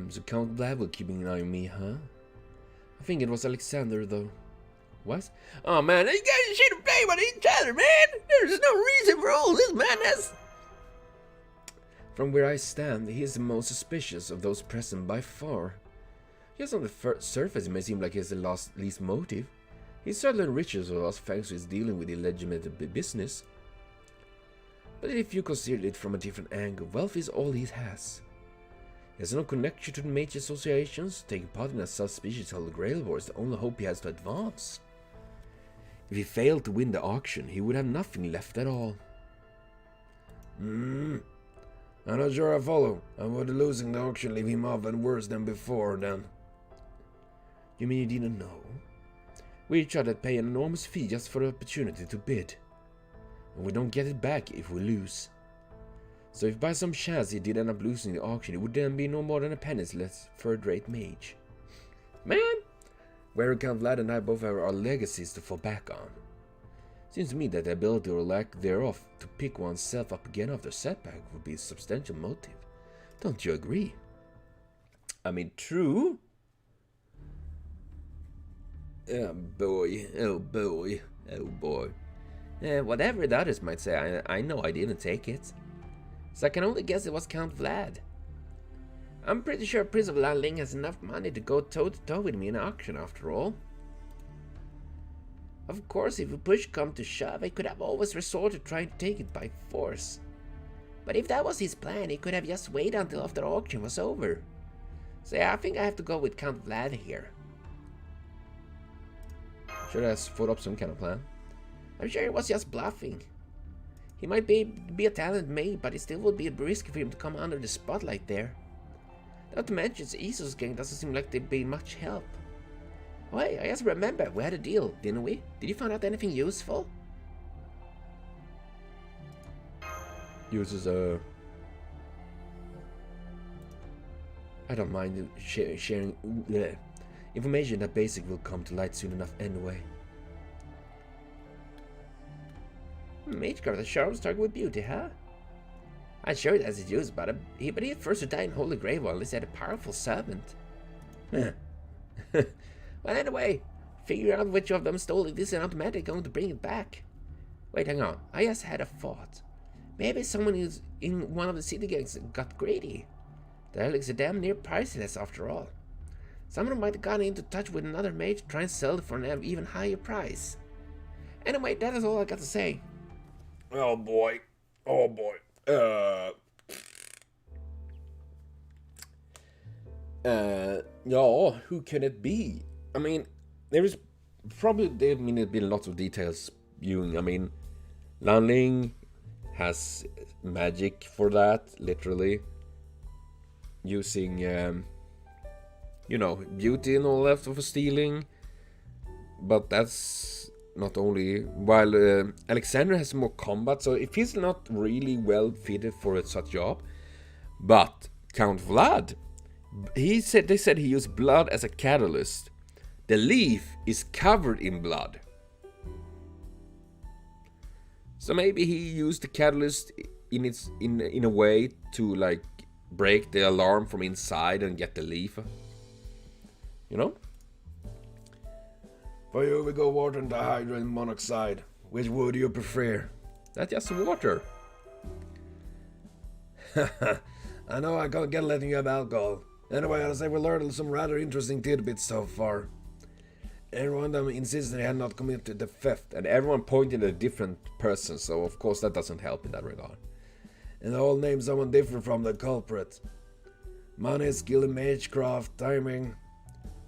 So Count Vlad will keep an eye on me, huh? I think it was Alexander, though. What? Oh man, you guys should have played with each other, man! There's no reason for all this madness! From where I stand, he is the most suspicious of those present by far. Yes, on the surface it may seem like he has the least motive. He certainly enriches us thanks to his dealing with illegitimate business. But if you consider it from a different angle, wealth is all he has. He has no connection to the major associations. Taking part in a suspicious Holy Grail War is the only hope he has to advance. If he failed to win the auction, he would have nothing left at all. I'm not sure I follow. I would losing the auction leave him off and worse than before, then. You mean you didn't know? We each other pay an enormous fee just for the opportunity to bid. And we don't get it back if we lose. So if by some chance he did end up losing the auction, it would then be no more than a penniless third-rate mage. Man! Where Count Vlad and I both have our legacies to fall back on. Seems to me that the ability or lack thereof to pick oneself up again after setback would be a substantial motive. Don't you agree? I mean, true. Oh boy, oh boy, oh boy. Whatever the others might say, I know I didn't take it. So I can only guess it was Count Vlad. I'm pretty sure Prince of Landling has enough money to go toe-to-toe with me in an auction after all. Of course, if push come to shove, he could have always resorted to trying to take it by force. But if that was his plan, he could have just waited until after the auction was over. So yeah, I think I have to go with Count Vlad here. Should I thought up some kind of plan? I'm sure he was just bluffing. He might be a talented mage, but it still would be a risk for him to come under the spotlight there. Not to mention, Isos gang doesn't seem like they'd be much help. Wait, I just remember, we had a deal, didn't we? Did you find out anything useful? Uses a... I don't mind sharing information that basic will come to light soon enough anyway. Magecraft the sharp struck with beauty, huh? I'm sure that's his use, but he had first to die in Holy Grave while he had a powerful servant. Well, anyway, figure out which of them stole it is an automatic going to bring it back. Wait, hang on. I just had a thought. Maybe someone who's in one of the city gangs got greedy. The relics are damn near priceless after all. Someone might have gotten into touch with another mage to try and sell it for an even higher price. Anyway, that is all I got to say. Oh boy. Oh boy. Yeah, who can it be? I mean, there's been lots of details viewing. I mean, Lanling has magic for that, literally. Using, beauty and all that for stealing. But that's not only... While Alexander has more combat, so if he's not really well fitted for such job. But Count Vlad, they said he used blood as a catalyst. The leaf is covered in blood. So maybe he used the catalyst in a way to like break the alarm from inside and get the leaf. You know? For you we go water and dihydrogen monoxide. Which would you prefer? That's just water. I know I can't get letting you have alcohol. Anyway, I'll say we learned some rather interesting tidbits so far. Everyone of them insisted they had not committed the theft. And everyone pointed at a different person, so of course that doesn't help in that regard. And they all named someone different from the culprit. Money, skill in magecraft, timing.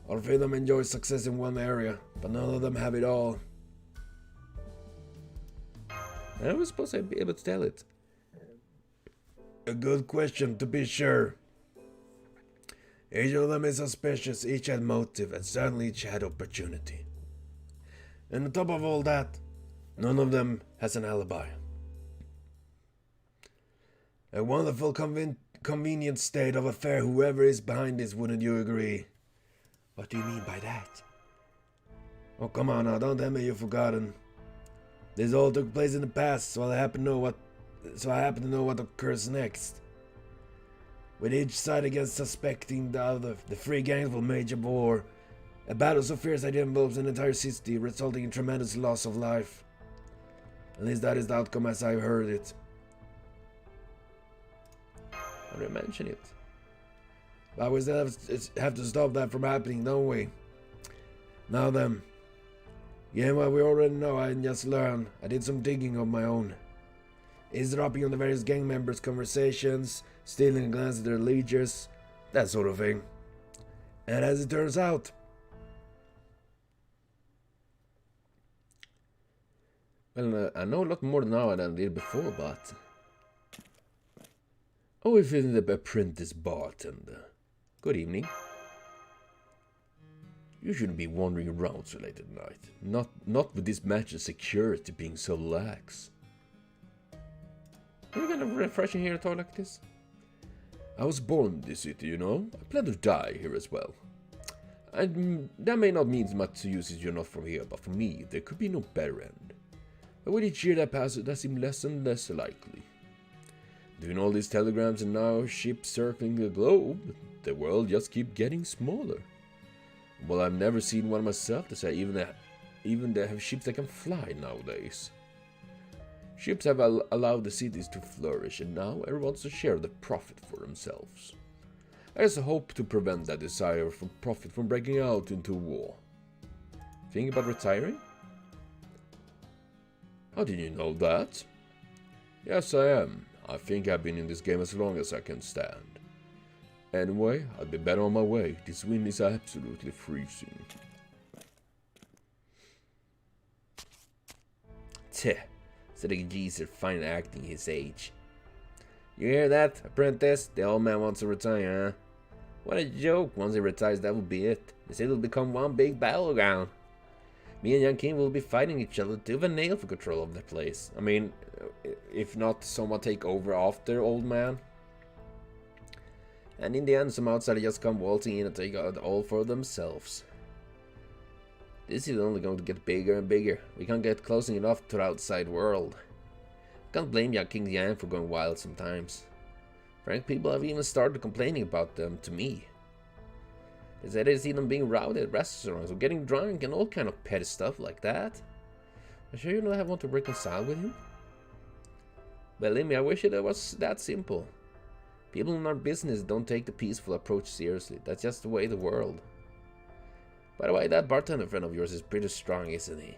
All three of them enjoy success in one area, but none of them have it all. I was supposed to be able to tell it. A good question, to be sure. Each of them is suspicious, each had motive, and certainly each had opportunity. And on top of all that, none of them has an alibi. A wonderful convenient state of affair, whoever is behind this, wouldn't you agree? What do you mean by that? Oh, come on now, don't tell me you've forgotten. This all took place in the past, so I happen to know what occurs next. With each side against suspecting the other, the three gangs will wage a war. A battle so fierce that it involves an entire city, resulting in tremendous loss of life. At least that is the outcome as I've heard it. How do you mention it? But we still have to stop that from happening, don't we? Now then. Yeah, well, we already know. I just learned. I did some digging of my own. Eavesdropping on the various gang members' conversations, stealing a glance at their leaders, that sort of thing. And as it turns out, well, I know a lot more now than I did before, but... Oh, if it's the apprentice bartender. Good evening. You shouldn't be wandering around so late at night. Not with this match's security being so lax. Are you kind of refreshing here to talk like this? I was born in this city, you know. I plan to die here as well. And that may not mean much to you since you're not from here, but for me, there could be no better end. But with each year that passes, that seems less and less likely. Doing all these telegrams and now ships circling the globe, the world just keeps getting smaller. Well, I've never seen one myself to say even they have ships that can fly nowadays. Ships have allowed the cities to flourish, and now everyone wants to share the profit for themselves. I just hope to prevent that desire for profit from breaking out into war. Think about retiring? How did you know that? Yes, I am. I think I've been in this game as long as I can stand. Anyway, I'll be better on my way. This wind is absolutely freezing. Tch, said a geezer finally acting his age. You hear that, apprentice? The old man wants to retire, huh? What a joke. Once he retires, that will be it. The city will become one big battleground. Me and young King will be fighting each other tooth and nail for control of the place. I mean, if not someone take over after old man. And in the end, some outsiders just come waltzing in and take out all for themselves. This is only going to get bigger and bigger. We can't get close enough to the outside world. Can't blame young King Yan for going wild sometimes. Frank, people have even started complaining about them to me. They say they see them being rowdy at restaurants or getting drunk and all kind of petty stuff like that. I'm sure you don't have want to reconcile with him? Believe me, I wish it was that simple. People in our business don't take the peaceful approach seriously. That's just the way of the world. By the way, that bartender friend of yours is pretty strong, isn't he?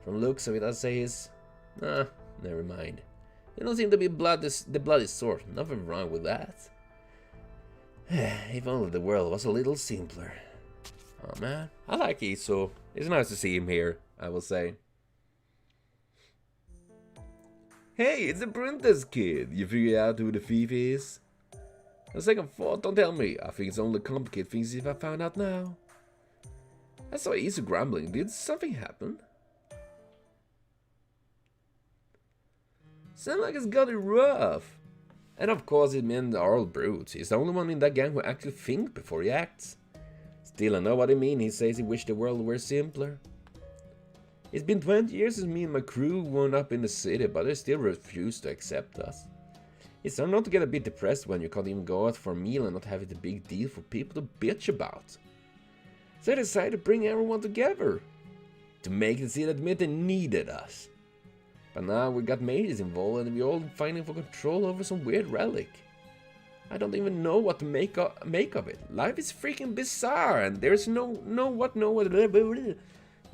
From looks of it, I'd say he's... Nah, never mind. You don't seem to be the bloody sort. Nothing wrong with that. If only the world was a little simpler. Oh man, I like Iso. It's nice to see him here, I will say. Hey, it's the Princess kid. You figured out who the thief is? A second thought, don't tell me. I think it's only complicated things if I found out now. I saw Iso grumbling. Did something happen? Sound like it's got it rough. And of course it meant Arl Brute. He's the only one in that gang who actually thinks before he acts. Still, I know what I mean. He says he wished the world were simpler. It's been 20 years since me and my crew wound up in the city, but they still refuse to accept us. It's hard not to get a bit depressed when you can't even go out for a meal and not have it a big deal for people to bitch about. So I decided to bring everyone together. To make the city admit they needed us. But now we got Magus involved and we're all fighting for control over some weird relic. I don't even know what to make of it. Life is freaking bizarre and there's no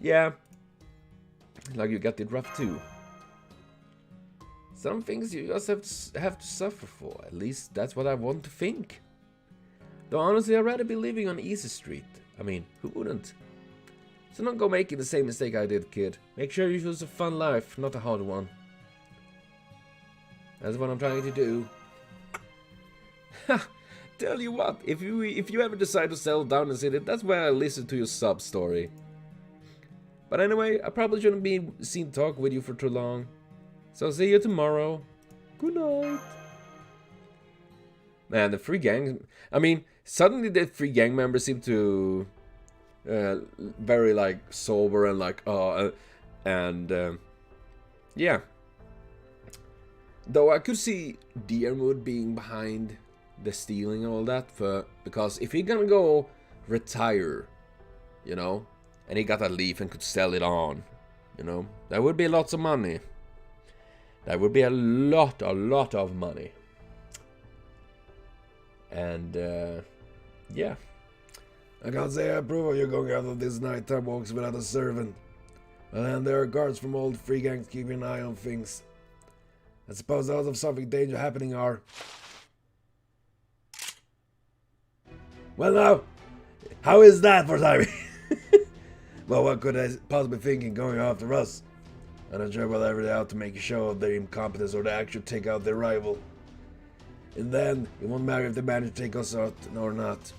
yeah. Like you got it rough too. Some things you just have to suffer for. At least that's what I want to think. Though honestly, I'd rather be living on Easy Street. I mean, who wouldn't? So don't go making the same mistake I did, kid. Make sure you choose a fun life, not a hard one. That's what I'm trying to do. Ha! Tell you what, if you ever decide to settle down in the city, that's where I listen to your sub story. But anyway, I probably shouldn't be seen talk with you for too long. So see you tomorrow. Good night. Man, the free gang... I mean, suddenly the free gang members seem to... very, like, sober and, like, yeah. Though I could see Deerwood being behind the stealing and all that, because if he gonna go retire, you know, and he got that leaf and could sell it on, you know, that would be lots of money. That would be a lot of money. And, yeah. I can't say I approve of you going out on these nighttime walks without a servant. And there are guards from all the free gangs keeping an eye on things. I suppose odds of something dangerous happening are... Well now, how is that for timing? Well, what could I possibly think in going after us? I'm not sure whether they're out to make a show of their incompetence or to actually take out their rival. And then, it won't matter if they manage to take us out or not.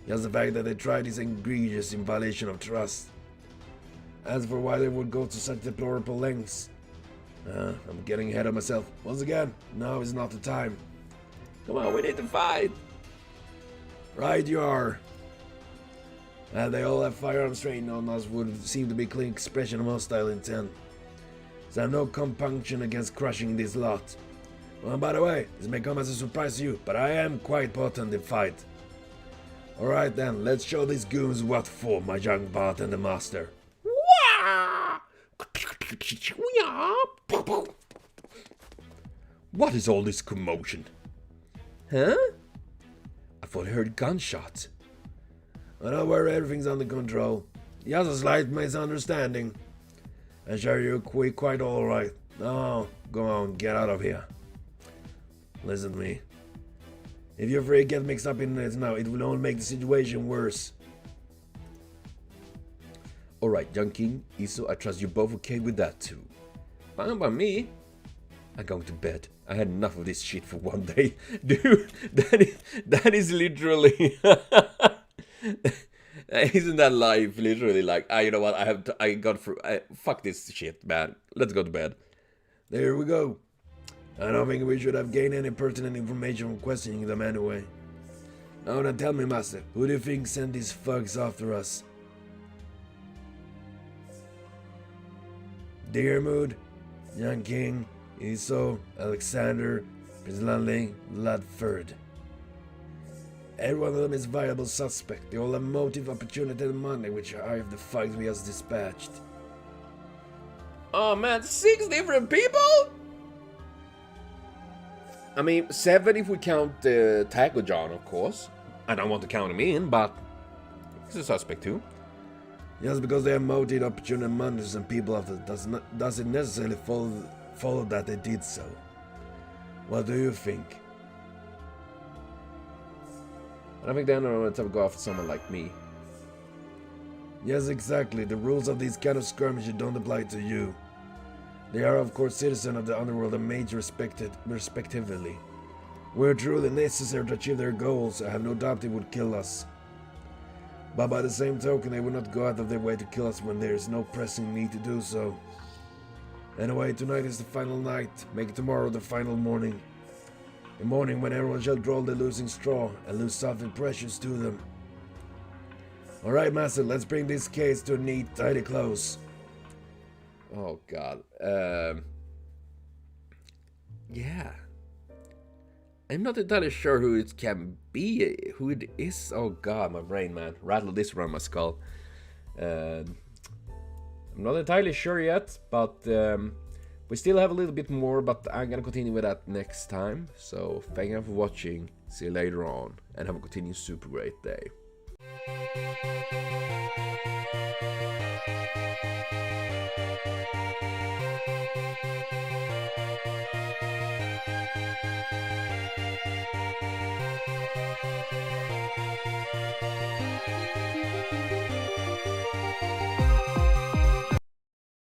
Just the fact that they tried is egregious in violation of trust. As for why they would go to such deplorable lengths, I'm getting ahead of myself. Once again, now is not the time. Come on, we need to fight. Right you are. They all have firearms trained on us would seem to be a clean expression of hostile intent. So I have no compunction against crushing this lot. Well, by the way, this may come as a surprise to you, but I am quite potent in fight. Alright then, let's show these goons what for, my young bartender master. What is all this commotion? Huh? I thought I heard gunshots. I don't worry, everything's under control. Just a slight misunderstanding. I'm sure you're quite alright. Now, go on, get out of here. Listen to me. If you're afraid to get mixed up in this now, it will only make the situation worse. Alright, young king, Iso, I trust you both okay with that too. Fine by me. I'm going to bed. I had enough of this shit for one day. Dude, that is literally... Isn't that life literally like, you know what, I got through, fuck this shit, man. Let's go to bed. There we go. I don't think we should have gained any pertinent information from questioning them anyway. Now then tell me, Master, who do you think sent these thugs after us? Deermood, Young King, Iso, Alexander, Prince Lanling, Ladford. Every one of them is viable suspect. They all have motive, opportunity, and money, which are of the thugs we have dispatched. Oh man, 6 different people? I mean, 7 if we count Taco John, of course. I don't want to count him in, but he's a suspect too. Just because they have motive, opportunity, and money, and people after doesn't necessarily follow that they did so. What do you think? I don't think they're going to go after someone like me. Yes, exactly. The rules of these kind of skirmishes don't apply to you. They are, of course, citizens of the underworld and made respectively. We're truly necessary to achieve their goals. I have no doubt they would kill us. But by the same token, they would not go out of their way to kill us when there is no pressing need to do so. Anyway, tonight is the final night. Make tomorrow the final morning. A morning when everyone shall draw the losing straw and lose something precious to them. Alright, Master, let's bring this case to a neat, tidy close. Oh god. Yeah. I'm not entirely sure who it can be, who it is. Oh god, my brain, man. Rattle this around my skull. I'm not entirely sure yet, but we still have a little bit more, but I'm gonna continue with that next time. So thank you for watching, see you later on, and have a continued super great day.